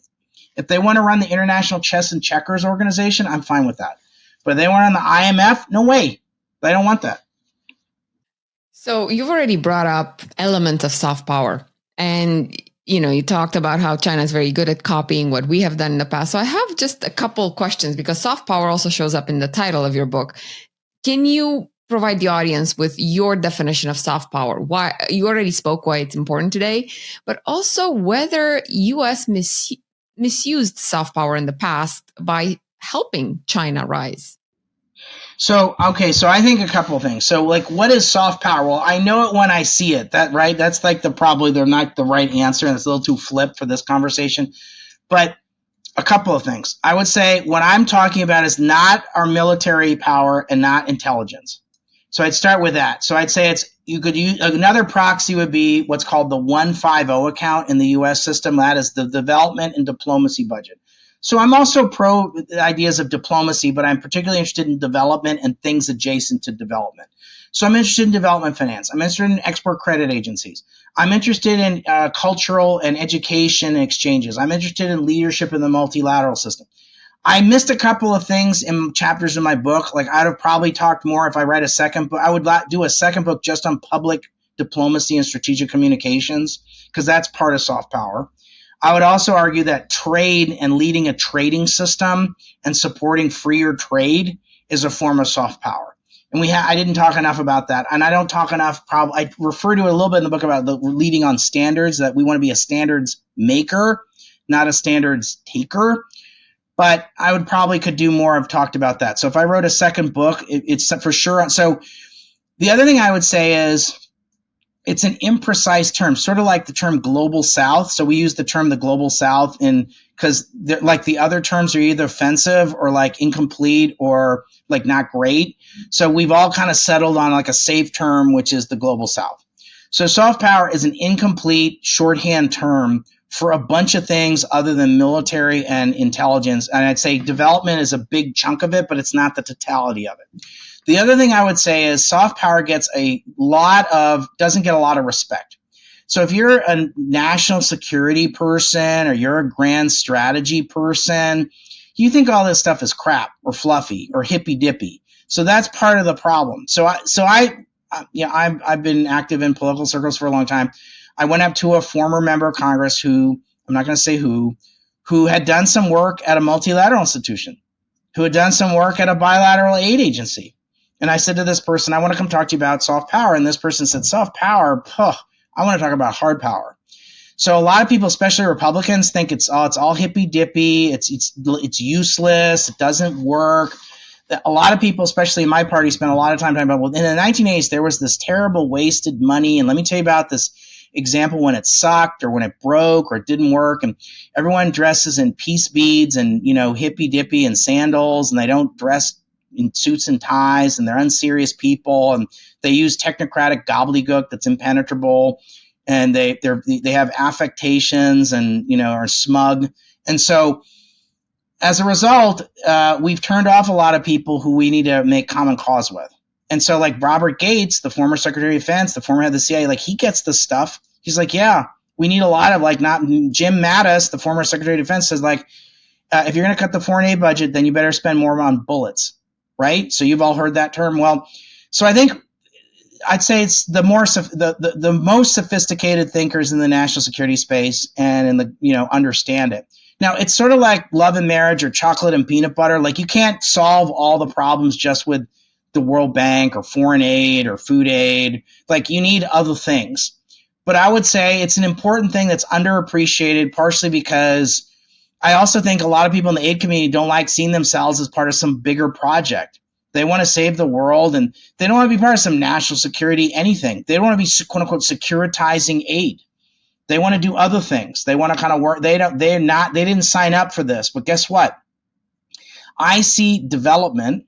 If they want to run the International Chess and Checkers Organization, I'm fine with that. But if they want to run the IMF, no way. They don't want that. So you've already brought up elements of soft power. And, you talked about how China is very good at copying what we have done in the past. So I have just a couple questions because soft power also shows up in the title of your book. Can you provide the audience with your definition of soft power? Why you already spoke why it's important today, but also whether U.S. misused soft power in the past by helping China rise. So I think a couple of things. So what is soft power? Well, I know it when I see it. That's probably they're not the right answer, and it's a little too flip for this conversation. But a couple of things. I would say what I'm talking about is not our military power and not intelligence. So I'd start with that. So I'd say you could use another proxy would be what's called the 150 account in the U.S. system. That is the development and diplomacy budget. So I'm also pro the ideas of diplomacy, but I'm particularly interested in development and things adjacent to development. So I'm interested in development finance. I'm interested in export credit agencies. I'm interested in cultural and education exchanges. I'm interested in leadership in the multilateral system. I missed a couple of things in chapters in my book. I'd have probably talked more if I write a second book. I would do a second book just on public diplomacy and strategic communications because that's part of soft power. I would also argue that trade and leading a trading system and supporting freer trade is a form of soft power. And I didn't talk enough about that. And I don't talk enough. I refer to it a little bit in the book about the leading on standards, that we want to be a standards maker, not a standards taker. But I would probably could do more. I've talked about that. So if I wrote a second book, it's for sure. So the other thing I would say is it's an imprecise term, sort of like the term global south. So we use the term the global south because the other terms are either offensive or incomplete or not great. So we've all kind of settled on a safe term, which is the global south. So soft power is an incomplete shorthand term for a bunch of things other than military and intelligence. And I'd say development is a big chunk of it, but it's not the totality of it. The other thing I would say is soft power doesn't get a lot of respect. So if you're a national security person or you're a grand strategy person, you think all this stuff is crap or fluffy or hippy dippy. So that's part of the problem. I've been active in political circles for a long time. I went up to a former member of Congress who, I'm not going to say who had done some work at a multilateral institution, who had done some work at a bilateral aid agency. And I said to this person, I want to come talk to you about soft power. And this person said, soft power? I want to talk about hard power. So a lot of people, especially Republicans, think it's all hippy dippy. It's useless. It doesn't work. A lot of people, especially in my party, spent a lot of time talking about, well, in the 1980s, there was this terrible wasted money. And let me tell you about this example when it sucked or when it broke or it didn't work. And everyone dresses in peace beads and, hippy dippy and sandals, and they don't dress in suits and ties, and they're unserious people, and they use technocratic gobbledygook that's impenetrable, and they have affectations and are smug. And so as a result, we've turned off a lot of people who we need to make common cause with. And so Robert Gates, the former Secretary of Defense, the former head of the CIA, he gets this stuff. He's yeah, we need a lot of not Jim Mattis, the former Secretary of Defense, says if you're going to cut the foreign aid budget, then you better spend more on bullets. Right? So you've all heard that term. Well, so I think I'd say it's the most sophisticated thinkers in the national security space and in the, understand it. Now, it's sort of like love and marriage or chocolate and peanut butter. You can't solve all the problems just with the World Bank or foreign aid or food aid. You need other things. But I would say it's an important thing that's underappreciated, partially because I also think a lot of people in the aid community don't like seeing themselves as part of some bigger project. They want to save the world, and they don't want to be part of some national security anything. They don't want to be, quote unquote, securitizing aid. They want to do other things. They want to kind of work. They didn't sign up for this. But guess what? I see development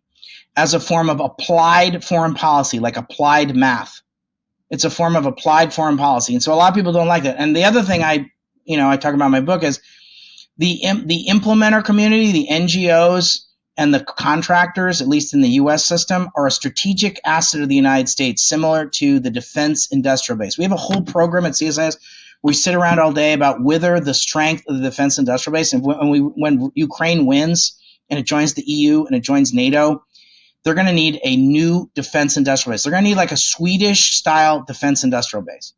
as a form of applied foreign policy, like applied math. It's a form of applied foreign policy. And so a lot of people don't like that. And the other thing I talk about in my book is the implementer community, the NGOs and the contractors, at least in the U.S. system, are a strategic asset of the United States, similar to the defense industrial base. We have a whole program at CSIS. We sit around all day about whether the strength of the defense industrial base. And when Ukraine wins and it joins the EU and it joins NATO, they're going to need a new defense industrial base. They're going to need like a Swedish-style defense industrial base.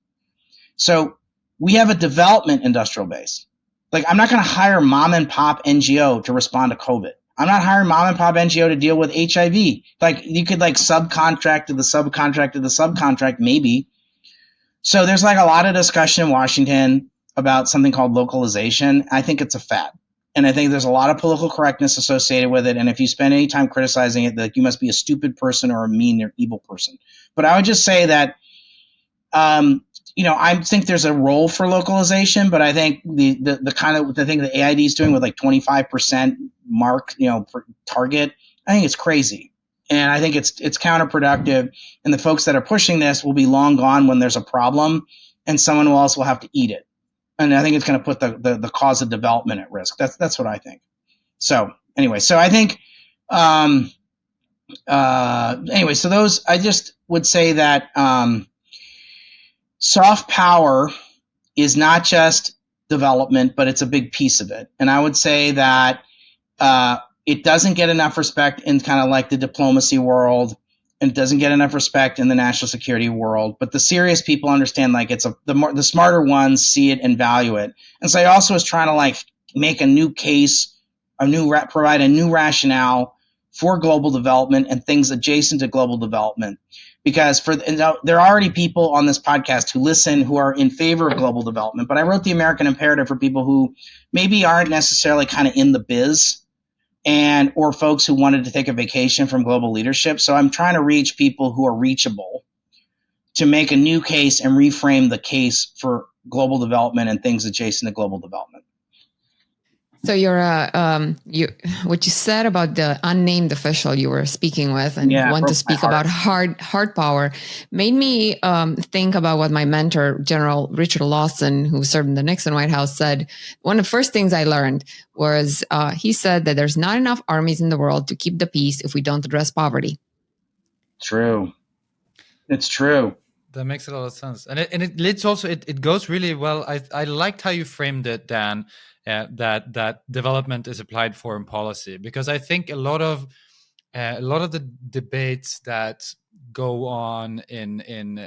So we have a development industrial base. Like, I'm not going to hire mom and pop NGO to respond to COVID. I'm not hiring mom and pop NGO to deal with HIV. Like, you could like subcontract to the subcontract to the subcontract, maybe. So there's like a lot of discussion in Washington about something called localization. I think it's a fad. And I think there's a lot of political correctness associated with it. And if you spend any time criticizing it, that you must be a stupid person or a mean or evil person. But I would just say that, I think there's a role for localization, but I think the kind of the thing that AID is doing with like 25% mark, for target, I think it's crazy. And I think it's counterproductive. And the folks that are pushing this will be long gone when there's a problem, and someone else will have to eat it. And I think it's going to put the cause of development at risk. That's what I think. So anyway, so I think so those, I just would say that soft power is not just development, but it's a big piece of it. And I would say that it doesn't get enough respect in kind of like the diplomacy world, and it doesn't get enough respect in the national security world. But the serious people understand, like, the smarter ones see it and value it. And so I also was trying to like make a new case, provide a new rationale for global development and things adjacent to global development. Because there are already people on this podcast who listen who are in favor of global development. But I wrote the American Imperative for people who maybe aren't necessarily kind of in the biz, or folks who wanted to take a vacation from global leadership. So I'm trying to reach people who are reachable to make a new case and reframe the case for global development and things adjacent to global development. So what you said about the unnamed official you were speaking with and want to speak about hard power made me think about what my mentor, General Richard Lawson, who served in the Nixon White House, said. One of the first things I learned was he said that there's not enough armies in the world to keep the peace if we don't address poverty. True. It's true. That makes a lot of sense. And it leads also, it goes really well. I liked how you framed it, Dan, that development is applied foreign policy, because I think a lot of the debates that go on in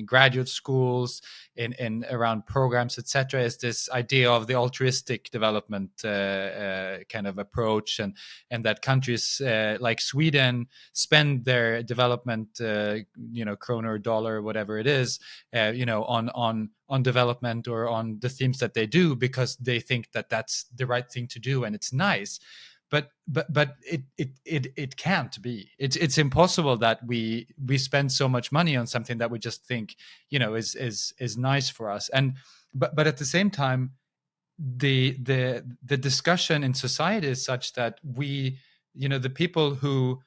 graduate schools, in around programs, etc., is this idea of the altruistic development kind of approach, and that countries like Sweden spend their development kroner or dollar, whatever it is, on development or on the themes that they do, because they think that that's the right thing to do and it's nice. But it can't be. It's impossible that we spend so much money on something that we just think is nice for us. But at the same time, the discussion in society is such that we, the people who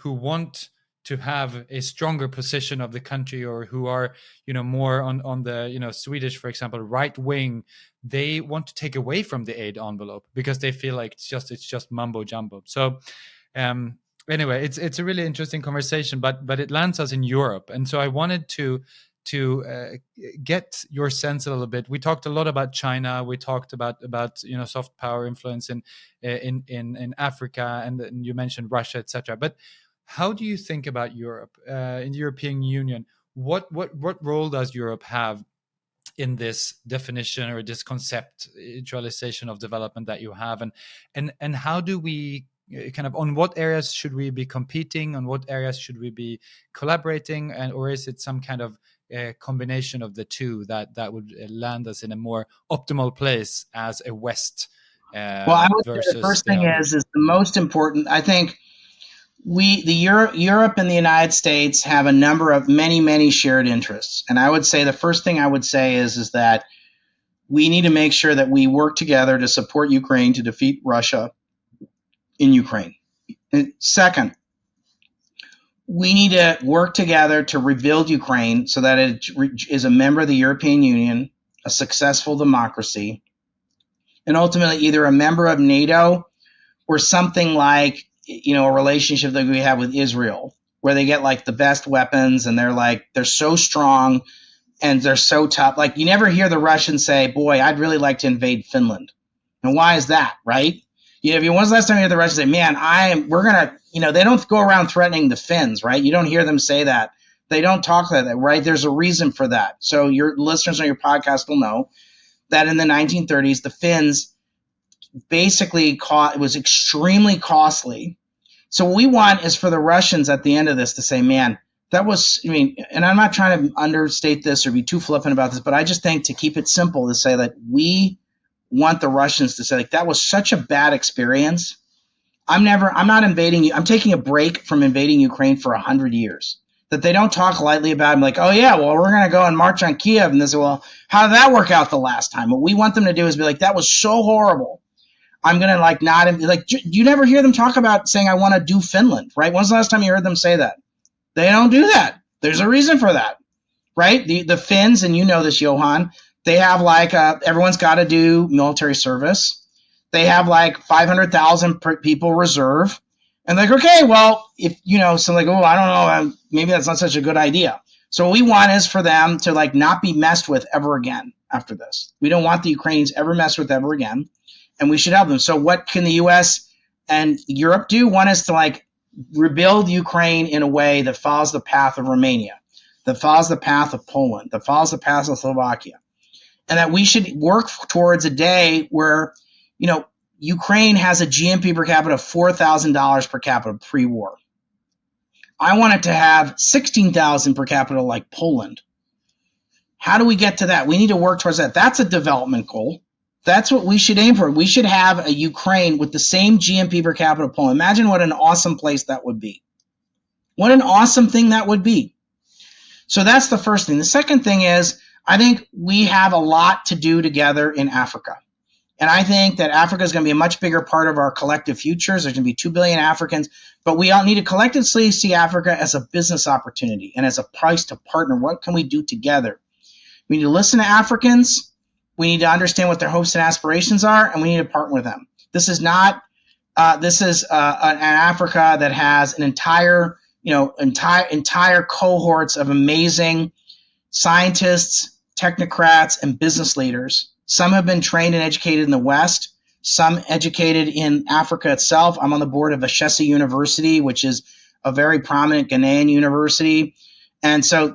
want to have a stronger position of the country, or who are more on the Swedish, for example, right wing, they want to take away from the aid envelope because they feel like it's just mumbo jumbo. So anyway, it's a really interesting conversation, but it lands us in Europe, and so I wanted to get your sense a little bit. We talked a lot about China. We talked about soft power influence in Africa, and you mentioned Russia, etc. But how do you think about Europe in the European Union? What role does Europe have in this definition or this conceptualization of development that you have, and how do we kind of, on what areas should we be competing, on what areas should we be collaborating, or is it some kind of combination of the two that would land us in a more optimal place as a West Well, I would say the versus first the thing others? is the most important. I think Europe and the United States have a number of many shared interests, and I would say the first thing I would say is that we need to make sure that we work together to support Ukraine to defeat Russia in Ukraine. And second, we need to work together to rebuild Ukraine so that it is a member of the European Union, a successful democracy, and ultimately either a member of NATO or something like, a relationship that we have with Israel, where they get like the best weapons and they're so strong and they're so tough. Like, you never hear the Russians say, boy, I'd really like to invade Finland. And why is that, right? When's the last time you heard the Russians say, man, we're going to, they don't go around threatening the Finns, right? You don't hear them say that. They don't talk like that, right? There's a reason for that. So your listeners on your podcast will know that in the 1930s, the Finns basically it was extremely costly. So what we want is for the Russians at the end of this to say, man, that was, and I'm not trying to understate this or be too flippant about this, but I just think to keep it simple to say that we want the Russians to say, like, that was such a bad experience. I'm not invading you. I'm taking a break from invading Ukraine for 100 years. That they don't talk lightly about it, like, oh yeah, well, we're going to go and march on Kiev. And they say, well, how did that work out the last time? What we want them to do is be like, that was so horrible. I'm going to you never hear them talk about saying, I want to do Finland, right? When's the last time you heard them say that? They don't do that. There's a reason for that, right? The Finns, and you know this, Johan, they have everyone's got to do military service. They have 500,000 people reserve. And okay, well, if, so I don't know, maybe that's not such a good idea. So what we want is for them to not be messed with ever again after this. We don't want the Ukrainians ever messed with ever again. And we should help them. So what can the U.S. and Europe do? One is to rebuild Ukraine in a way that follows the path of Romania, that follows the path of Poland, that follows the path of Slovakia. And that we should work towards a day where, Ukraine has a GNP per capita of $4,000 per capita pre-war. I want it to have $16,000 per capita like Poland. How do we get to that? We need to work towards that. That's a development goal. That's what we should aim for. We should have a Ukraine with the same GNP per capita of Poland. Imagine what an awesome place that would be. What an awesome thing that would be. So that's the first thing. The second thing is, I think we have a lot to do together in Africa. And I think that Africa is going to be a much bigger part of our collective futures. There's going to be 2 billion Africans, but we all need to collectively see Africa as a business opportunity and as a place to partner. What can we do together? We need to listen to Africans. We need to understand what their hopes and aspirations are, and we need to partner with them. This is not. This is an Africa that has an entire cohorts of amazing scientists, technocrats, and business leaders. Some have been trained and educated in the West. Some educated in Africa itself. I'm on the board of Ashesi University, which is a very prominent Ghanaian university. And so,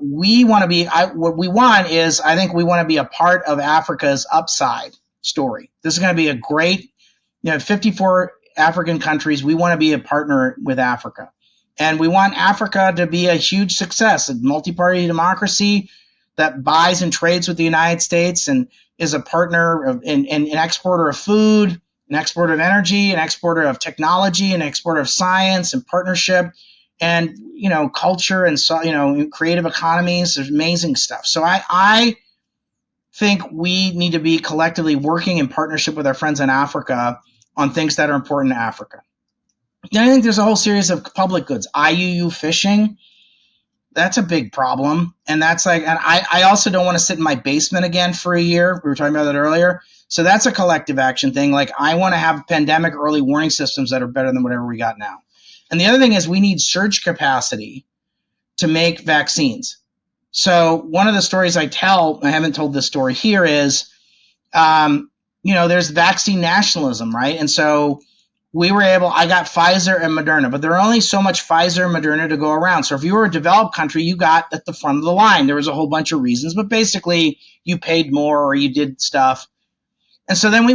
we want to be, what we want is, I think we want to be a part of Africa's upside story. This is going to be a great, 54 African countries. We want to be a partner with Africa. And we want Africa to be a huge success, a multi-party democracy that buys and trades with the United States and is a partner of, and an exporter of food, an exporter of energy, an exporter of technology, an exporter of science and partnership. And, culture and, creative economies, there's amazing stuff. So I think we need to be collectively working in partnership with our friends in Africa on things that are important to Africa. Then I think there's a whole series of public goods. IUU fishing, that's a big problem. And that's and I also don't want to sit in my basement again for a year. We were talking about that earlier. So that's a collective action thing. I want to have pandemic early warning systems that are better than whatever we got now. And the other thing is we need surge capacity to make vaccines. So one of the stories I tell, I haven't told this story here, is, there's vaccine nationalism, right? And so I got Pfizer and Moderna, but there are only so much Pfizer and Moderna to go around. So if you were a developed country, you got at the front of the line. There was a whole bunch of reasons, but basically you paid more or you did stuff. And so then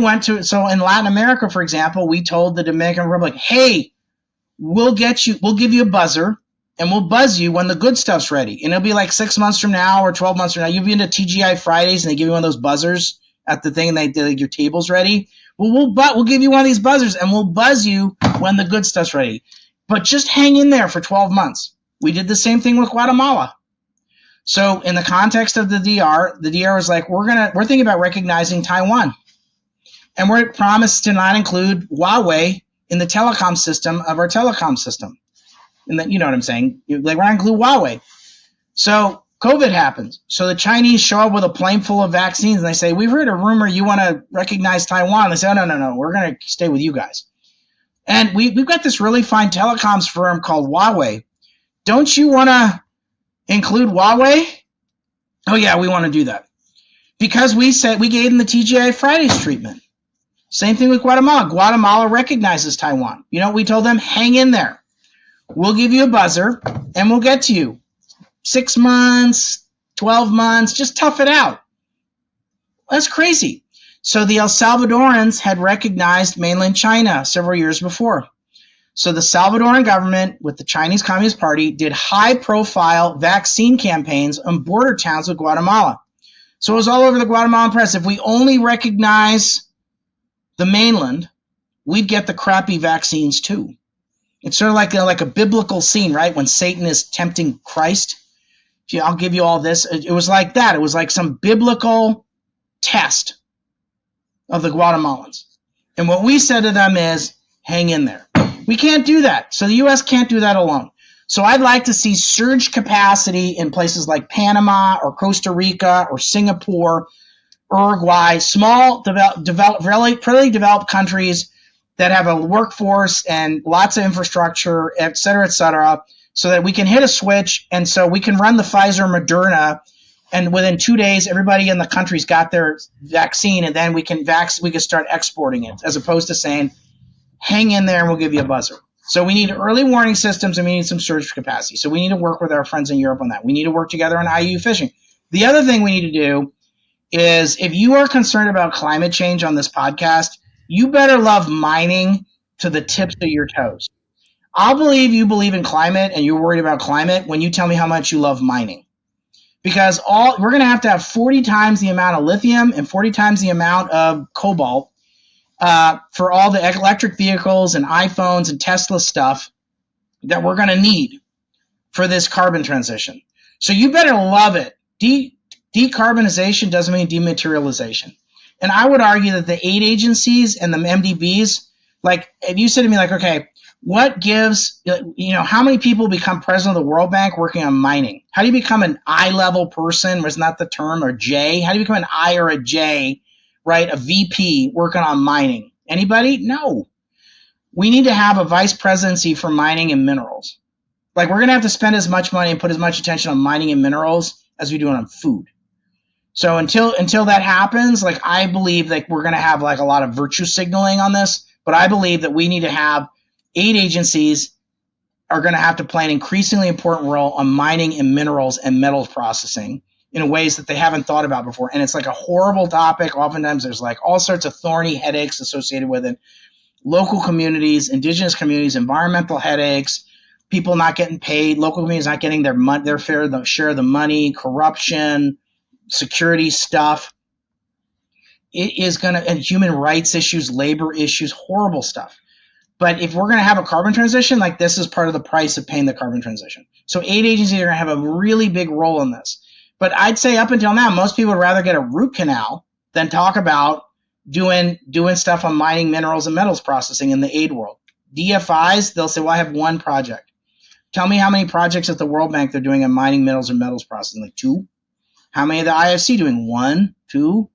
so in Latin America, for example, we told the Dominican Republic, hey, we'll give you a buzzer and we'll buzz you when the good stuff's ready. And it'll be 6 months from now or 12 months from now. You'll be into TGI Fridays and they give you one of those buzzers at the thing and they like, your table's ready. Well, we'll give you one of these buzzers and we'll buzz you when the good stuff's ready. But just hang in there for 12 months. We did the same thing with Guatemala. So in the context of the DR was like, we're thinking about recognizing Taiwan. And we're promised to not include Huawei in the telecom system of our telecom system. And then, you know what I'm saying? Like, we're not include Huawei. So COVID happens. So the Chinese show up with a plane full of vaccines and they say, we've heard a rumor you want to recognize Taiwan. They say, oh, no, we're going to stay with you guys. And we've got this really fine telecoms firm called Huawei. Don't you want to include Huawei? Oh, yeah, we want to do that. Because we gave them the TGI Fridays treatment. Same thing with Guatemala. Guatemala recognizes Taiwan. You know what we told them? Hang in there. We'll give you a buzzer, and we'll get to you. 6 months, 12 months, just tough it out. That's crazy. So the El Salvadorans had recognized mainland China several years before. So the Salvadoran government with the Chinese Communist Party did high-profile vaccine campaigns on border towns with Guatemala. So it was all over the Guatemalan press. If we only recognize the mainland, we'd get the crappy vaccines too. It's sort of like a biblical scene, right? When Satan is tempting Christ. I'll give you all this. It was like that. It was like some biblical test of the Guatemalans. And what we said to them is, hang in there. We can't do that. So the U.S. can't do that alone. So I'd like to see surge capacity in places like Panama or Costa Rica or Singapore, Uruguay, small, really developed countries that have a workforce and lots of infrastructure, et cetera, so that we can hit a switch and so we can run the Pfizer Moderna, and within 2 days, everybody in the country's got their vaccine, and then we can start exporting it, as opposed to saying, hang in there and we'll give you a buzzer. So we need early warning systems and we need some surge capacity. So we need to work with our friends in Europe on that. We need to work together on IUU fishing. The other thing we need to do is, if you are concerned about climate change on this podcast, you better love mining to the tips of your toes. I'll believe you believe in climate and you're worried about climate when you tell me how much you love mining. Because we're going to have 40 times the amount of lithium and 40 times the amount of cobalt for all the electric vehicles and iPhones and Tesla stuff that we're going to need for this carbon transition. So you better love it. Decarbonization doesn't mean dematerialization. And I would argue that the aid agencies and the MDBs, like, if you said to me, like, okay, what gives, how many people become president of the World Bank working on mining? How do you become an I-level person, was not the term, or J? How do you become an I or a J, right? A VP working on mining? Anybody? No. We need to have a vice presidency for mining and minerals. Like, we're going to have to spend as much money and put as much attention on mining and minerals as we do on food. So until that happens, like, I believe that we're going to have like a lot of virtue signaling on this, but I believe that we need to have aid agencies are going to have to play an increasingly important role on mining and minerals and metals processing in ways that they haven't thought about before. And it's like a horrible topic. Oftentimes there's like all sorts of thorny headaches associated with it. Local communities, indigenous communities, environmental headaches, people not getting paid, local communities not getting their share of the money, corruption, security stuff. It is going to, and human rights issues, labor issues, horrible stuff. But if we're going to have a carbon transition, like, this is part of the price of paying the carbon transition. So aid agencies are going to have a really big role in this. But I'd say up until now, most people would rather get a root canal than talk about doing stuff on mining, minerals, and metals processing in the aid world. DFIs, they'll say, well, I have one project. Tell me how many projects at the World Bank they're doing on mining, minerals, or metals processing. Like 2? How many of the IFC doing? 1, 2?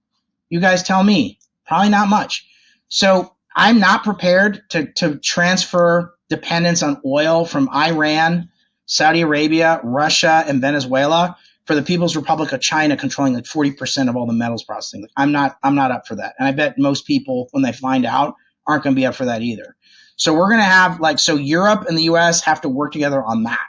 You guys tell me. Probably not much. So I'm not prepared to transfer dependence on oil from Iran, Saudi Arabia, Russia, and Venezuela for the People's Republic of China controlling like 40% of all the metals processing. I'm not up for that. And I bet most people, when they find out, aren't going to be up for that either. So we're going to have so Europe and the US have to work together on that.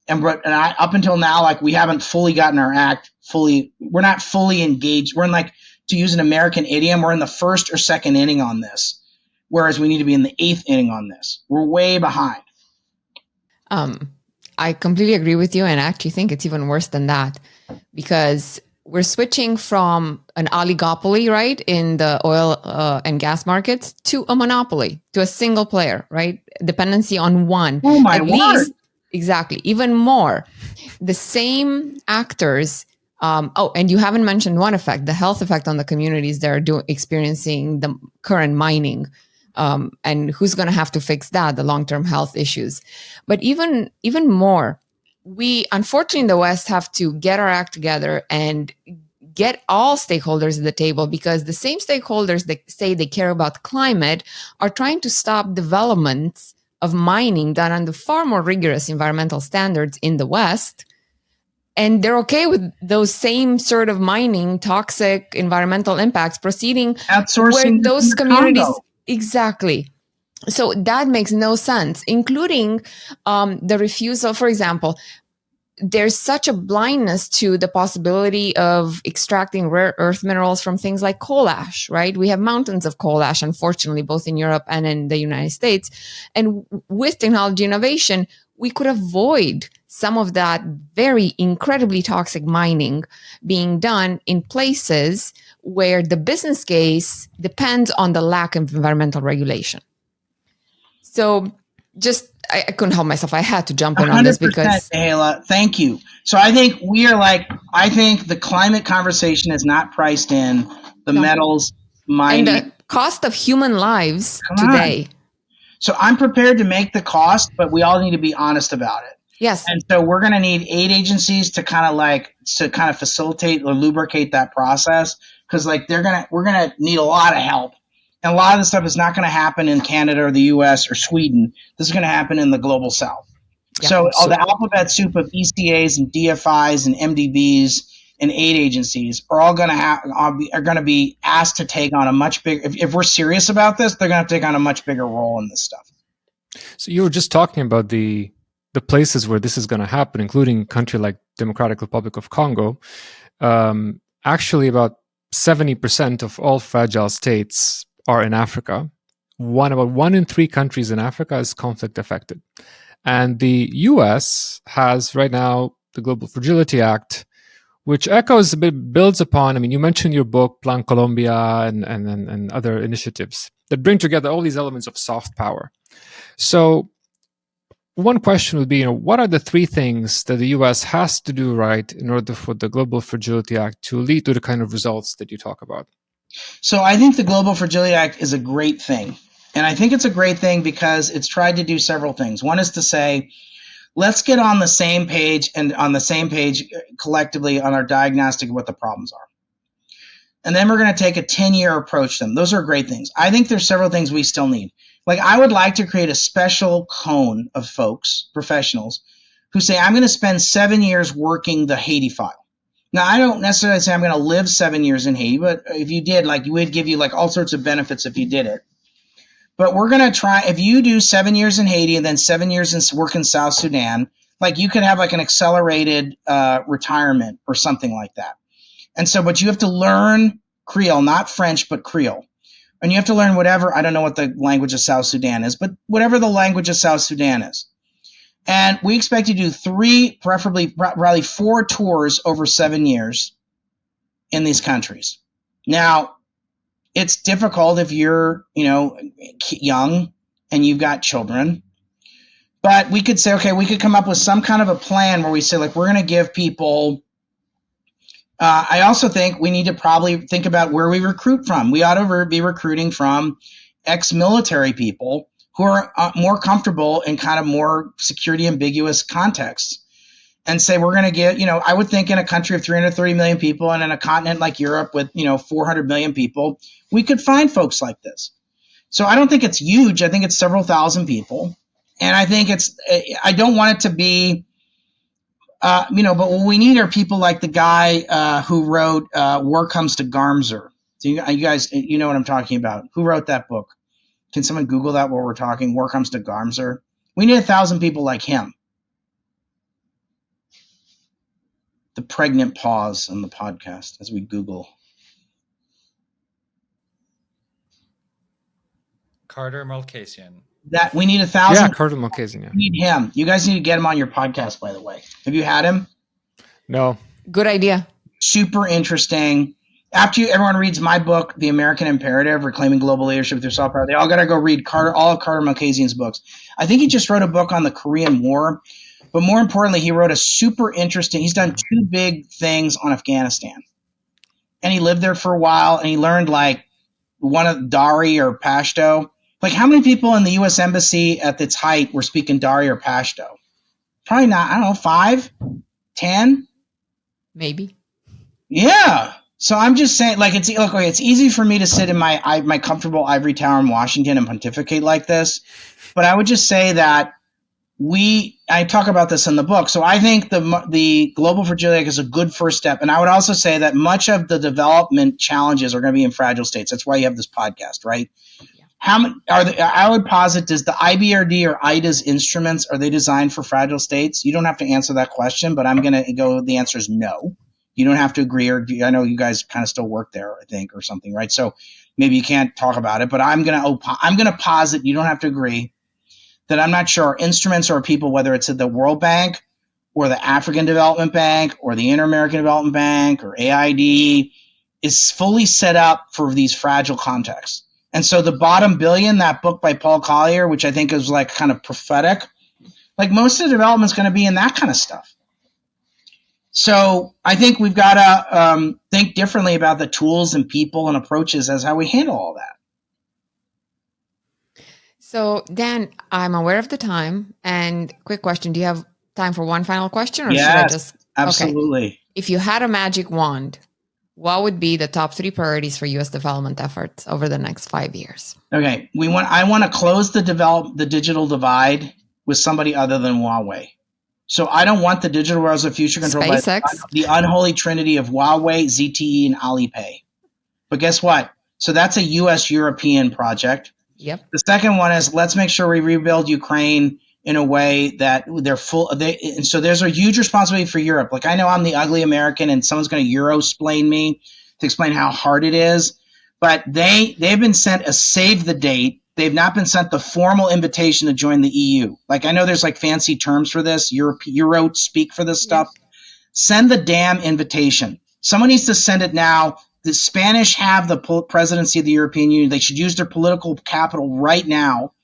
Up until now, like, we haven't fully gotten our act fully. We're not fully engaged. We're in, like, to use an American idiom, we're in the first or second inning on this, whereas we need to be in the 8th inning on this. We're way behind. I completely agree with you, and I actually think it's even worse than that, because we're switching from an oligopoly, right, in the oil and gas markets to a monopoly, to a single player, right? Dependency on one. Oh my At word. least, exactly, even more. The same actors. And you haven't mentioned one effect, the health effect on the communities that are experiencing the current mining. And who's going to have to fix that, the long-term health issues. But even more, we unfortunately in the West have to get our act together and get all stakeholders at the table, because the same stakeholders that say they care about climate are trying to stop developments of mining done under far more rigorous environmental standards in the West. And they're okay with those same sort of mining, toxic environmental impacts proceeding Outsourcing where those to communities, Congo. exactly. So that makes no sense, including the refusal, for example. There's such a blindness to the possibility of extracting rare earth minerals from things like coal ash, right? We have mountains of coal ash, unfortunately, both in Europe and in the United States. And with technology innovation, we could avoid some of that very incredibly toxic mining being done in places where the business case depends on the lack of environmental regulation. So I couldn't help myself. I had to jump in on this 100%, because Mihaela, thank you. So I think I think the climate conversation is not priced in the No. metals and mining. the cost of human lives Come today. on. So I'm prepared to make the cost, but we all need to be honest about it. Yes. And so we're going to need aid agencies to kind of facilitate or lubricate that process, because we're going to need a lot of help. And a lot of this stuff is not going to happen in Canada or the US or Sweden. This is going to happen in the global south. Yeah. So all the alphabet soup of ECAs and DFIs and MDBs and aid agencies are all going to be asked to take on a much bigger. If we're serious about this, they're going to have to take on a much bigger role in this stuff. So you were just talking about the places where this is going to happen, including a country like Democratic Republic of Congo. Actually, about 70% of all fragile states are in Africa. About 1 in 3 countries in Africa is conflict affected. And the US has right now the Global Fragility Act, which echoes a bit, builds upon, I mean, you mentioned your book, Plan Colombia, and other initiatives that bring together all these elements of soft power. So one question would be, what are the 3 things that the US has to do right in order for the Global Fragility Act to lead to the kind of results that you talk about? So I think the Global Fragility Act is a great thing. And I think it's a great thing because it's tried to do several things. One is to say, let's get on the same page collectively on our diagnostic of what the problems are. And then we're going to take a 10-year approach to them. Those are great things. I think there's several things we still need. Like, I would like to create a special cone of folks, professionals, who say, I'm going to spend 7 years working the Haiti file. Now, I don't necessarily say I'm going to live 7 years in Haiti, but if you did, we'd give you all sorts of benefits if you did it. But we're going to try, if you do 7 years in Haiti and then 7 years in work in South Sudan, you could have an accelerated retirement or something like that. And so, but you have to learn Creole, not French, but Creole. And you have to learn whatever, I don't know what the language of South Sudan is, but whatever the language of South Sudan is. And we expect you to do 3, probably 4 tours over 7 years in these countries. Now, it's difficult if you're, young and you've got children. But we could say, okay, we could come up with some kind of a plan where we say, we're going to give people. I also think we need to probably think about where we recruit from. We ought to be recruiting from ex-military people who are more comfortable in kind of more security ambiguous contexts, and say we're going to get, I would think in a country of 330 million people and in a continent like Europe with, 400 million people, we could find folks like this. So I don't think it's huge. I think it's several thousand people. And I think I don't want it to be, but what we need are people like the guy who wrote War Comes to Garmser. So you guys, you know what I'm talking about. Who wrote that book? Can someone Google that while we're talking? War Comes to Garmser. We need 1,000 people like him. The pregnant pause on the podcast as we Google. Carter Malkasian. That we need 1,000. Yeah, Carter Malkasian. Yeah. We need him. You guys need to get him on your podcast, by the way. Have you had him? No. Good idea. super interesting. After everyone reads my book, The American Imperative, Reclaiming Global Leadership Through Soft Power, they all got to go read all of Carter Mulcazian's books. I think he just wrote a book on the Korean War, but more importantly, he wrote a super interesting, he's done 2 big things on Afghanistan. And he lived there for a while, and he learned like one of Dari or Pashto. Like, how many people in the U.S. Embassy at its height were speaking Dari or Pashto? Probably not, I don't know, 5, 10? Maybe. Yeah. So I'm just saying, like, it's easy for me to sit in my comfortable ivory tower in Washington and pontificate like this, but I would just say that I talk about this in the book. So I think the Global Fragility Act is a good first step, and I would also say that much of the development challenges are going to be in fragile states. That's why you have this podcast, right? Yeah. How many I would posit, does the IBRD or IDA's instruments, are they designed for fragile states? You don't have to answer that question, but I'm going to go. The answer is no. You don't have to agree, or I know you guys kind of still work there, I think, or something, right? So maybe you can't talk about it, but I'm going to posit, you don't have to agree, that I'm not sure our instruments or people, whether it's at the World Bank or the African Development Bank or the Inter-American Development Bank or AID, is fully set up for these fragile contexts. And so the Bottom Billion, that book by Paul Collier, which I think is like kind of prophetic, like most of the development is going to be in that kind of stuff. So I think we've got to think differently about the tools and people and approaches as how we handle all that. So, Dan, I'm aware of the time. And quick question, do you have time for one final question? Or yes, should I just... absolutely. Okay. If you had a magic wand, what would be the top 3 priorities for U.S. development efforts over the next 5 years? Okay. I want to close the digital divide with somebody other than Huawei. So I don't want the digital world as a future controlled by the unholy trinity of Huawei, ZTE, and Alipay. But guess what? So that's a U.S.-European project. Yep. The second one is, let's make sure we rebuild Ukraine in a way that they're full. And so there's a huge responsibility for Europe. Like, I know I'm the ugly American, and someone's going to Euro-splain me to explain how hard it is. But they've been sent a save the date. They've not been sent the formal invitation to join the EU. Like, I know there's like fancy terms for this. Euro speak for this stuff. Yes. Send the damn invitation. Someone needs to send it now. The Spanish have the presidency of the European Union. They should use their political capital right now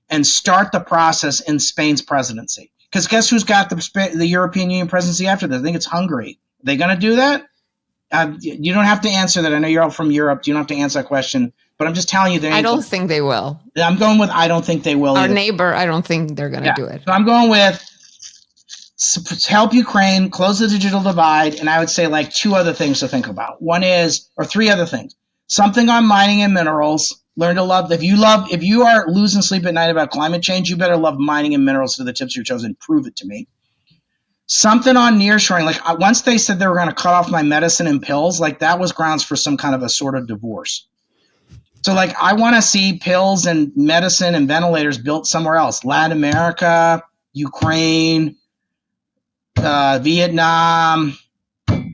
and start the process in Spain's presidency. Because guess who's got the European Union presidency after this? I think it's Hungary. Are they going to do that? You don't have to answer that. I know you're all from Europe. You don't have to answer that question. But I'm just telling you. I don't think they will. I'm going with I don't think they will. Our neighbor, I don't think they're going to do it. So I'm going with help Ukraine, close the digital divide, and I would say like 2 other things to think about. 3 other things. Something on mining and minerals. Learn to love. If you are losing sleep at night about climate change, you better love mining and minerals to the tips of your toes and prove it to me. Something on nearshoring. Like, once they said they were going to cut off my medicine and pills, like that was grounds for some kind of a sort of divorce. So like, I want to see pills and medicine and ventilators built somewhere else. Latin America, Ukraine, Vietnam,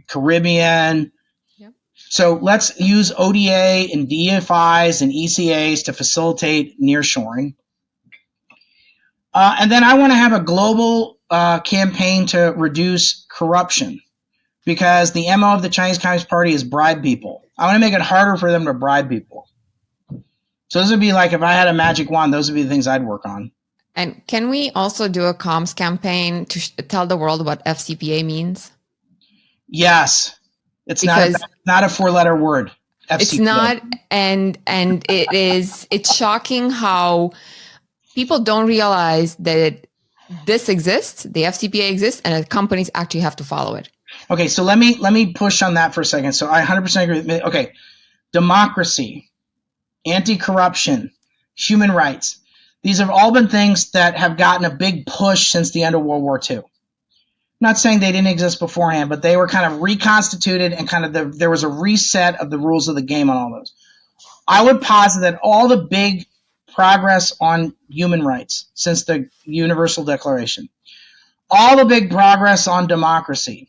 Caribbean. Yep. So let's use ODA and DFIs and ECAs to facilitate nearshoring. And then I want to have a global campaign to reduce corruption, because the MO of the Chinese Communist Party is bribe people. I want to make it harder for them to bribe people. So those would be like, if I had a magic wand, those would be the things I'd work on. And can we also do a comms campaign to tell the world what FCPA means? Yes. It's not a 4-letter word. FCPA. It's not, and it's shocking how people don't realize that this exists, the FCPA exists, and that companies actually have to follow it. Okay, so let me push on that for a second. So I 100% agree with me. Okay, democracy, anti-corruption, human rights. These have all been things that have gotten a big push since the end of World War II. I'm not saying they didn't exist beforehand, but they were kind of reconstituted, and kind of there was a reset of the rules of the game on all those. I would posit that all the big progress on human rights since the Universal Declaration, all the big progress on democracy,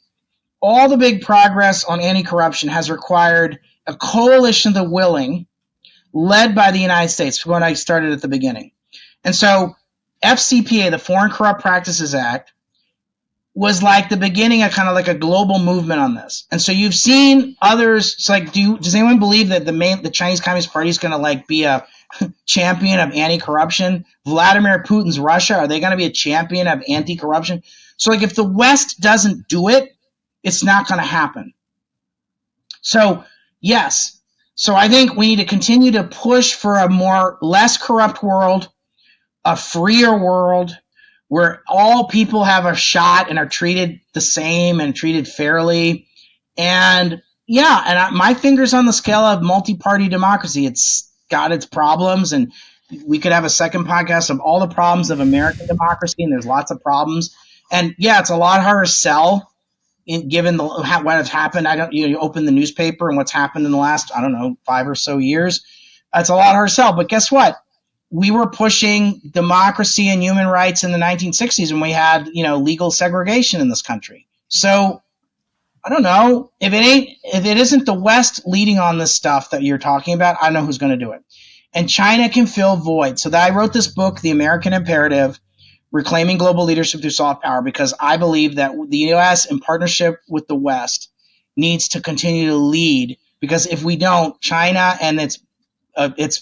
all the big progress on anti-corruption has required a coalition of the willing led by the United States, when I started at the beginning. And so FCPA, the Foreign Corrupt Practices Act, was like the beginning of kind of like a global movement on this. And so you've seen others. It's like, does anyone believe that the Chinese Communist Party is going to like be a champion of anti-corruption? Vladimir Putin's Russia, are they going to be a champion of anti-corruption? So like if the West doesn't do it, it's not going to happen. So yes. So I think we need to continue to push for a less corrupt world, a freer world, where all people have a shot and are treated the same and treated fairly. And yeah, and my finger's on the scale of multi-party democracy. It's got its problems, and we could have a second podcast of all the problems of American democracy, and there's lots of problems. And yeah, it's a lot harder to sell given what has happened. You open the newspaper and what's happened in the last, 5 or so years. It's a lot harder to sell. But guess what? We were pushing democracy and human rights in the 1960s when we had, legal segregation in this country. So I don't know if it isn't the West leading on this stuff that you're talking about. I know who's going to do it. And China can fill voids. So that I wrote this book, The American Imperative, Reclaiming Global Leadership Through Soft Power, because I believe that the U.S. in partnership with the West needs to continue to lead. Because if we don't, China and its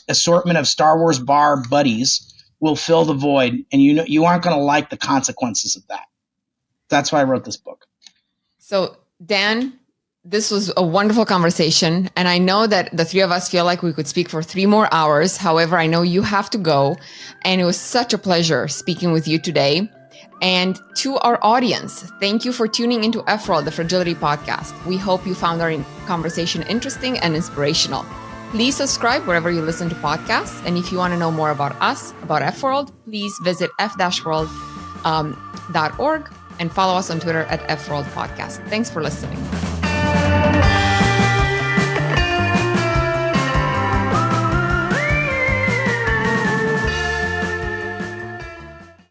assortment of Star Wars bar buddies will fill the void, and you aren't going to like the consequences of that. That's why I wrote this book. So, Dan, this was a wonderful conversation, and I know that the three of us feel like we could speak for 3 more hours. However, I know you have to go, and it was such a pleasure speaking with you today. And to our audience, thank you for tuning into F-World, the Fragility Podcast. We hope you found our conversation interesting and inspirational. Please subscribe wherever you listen to podcasts. And if you want to know more about us, about F-World, please visit f-world.org and follow us on Twitter at F-World Podcast. Thanks for listening.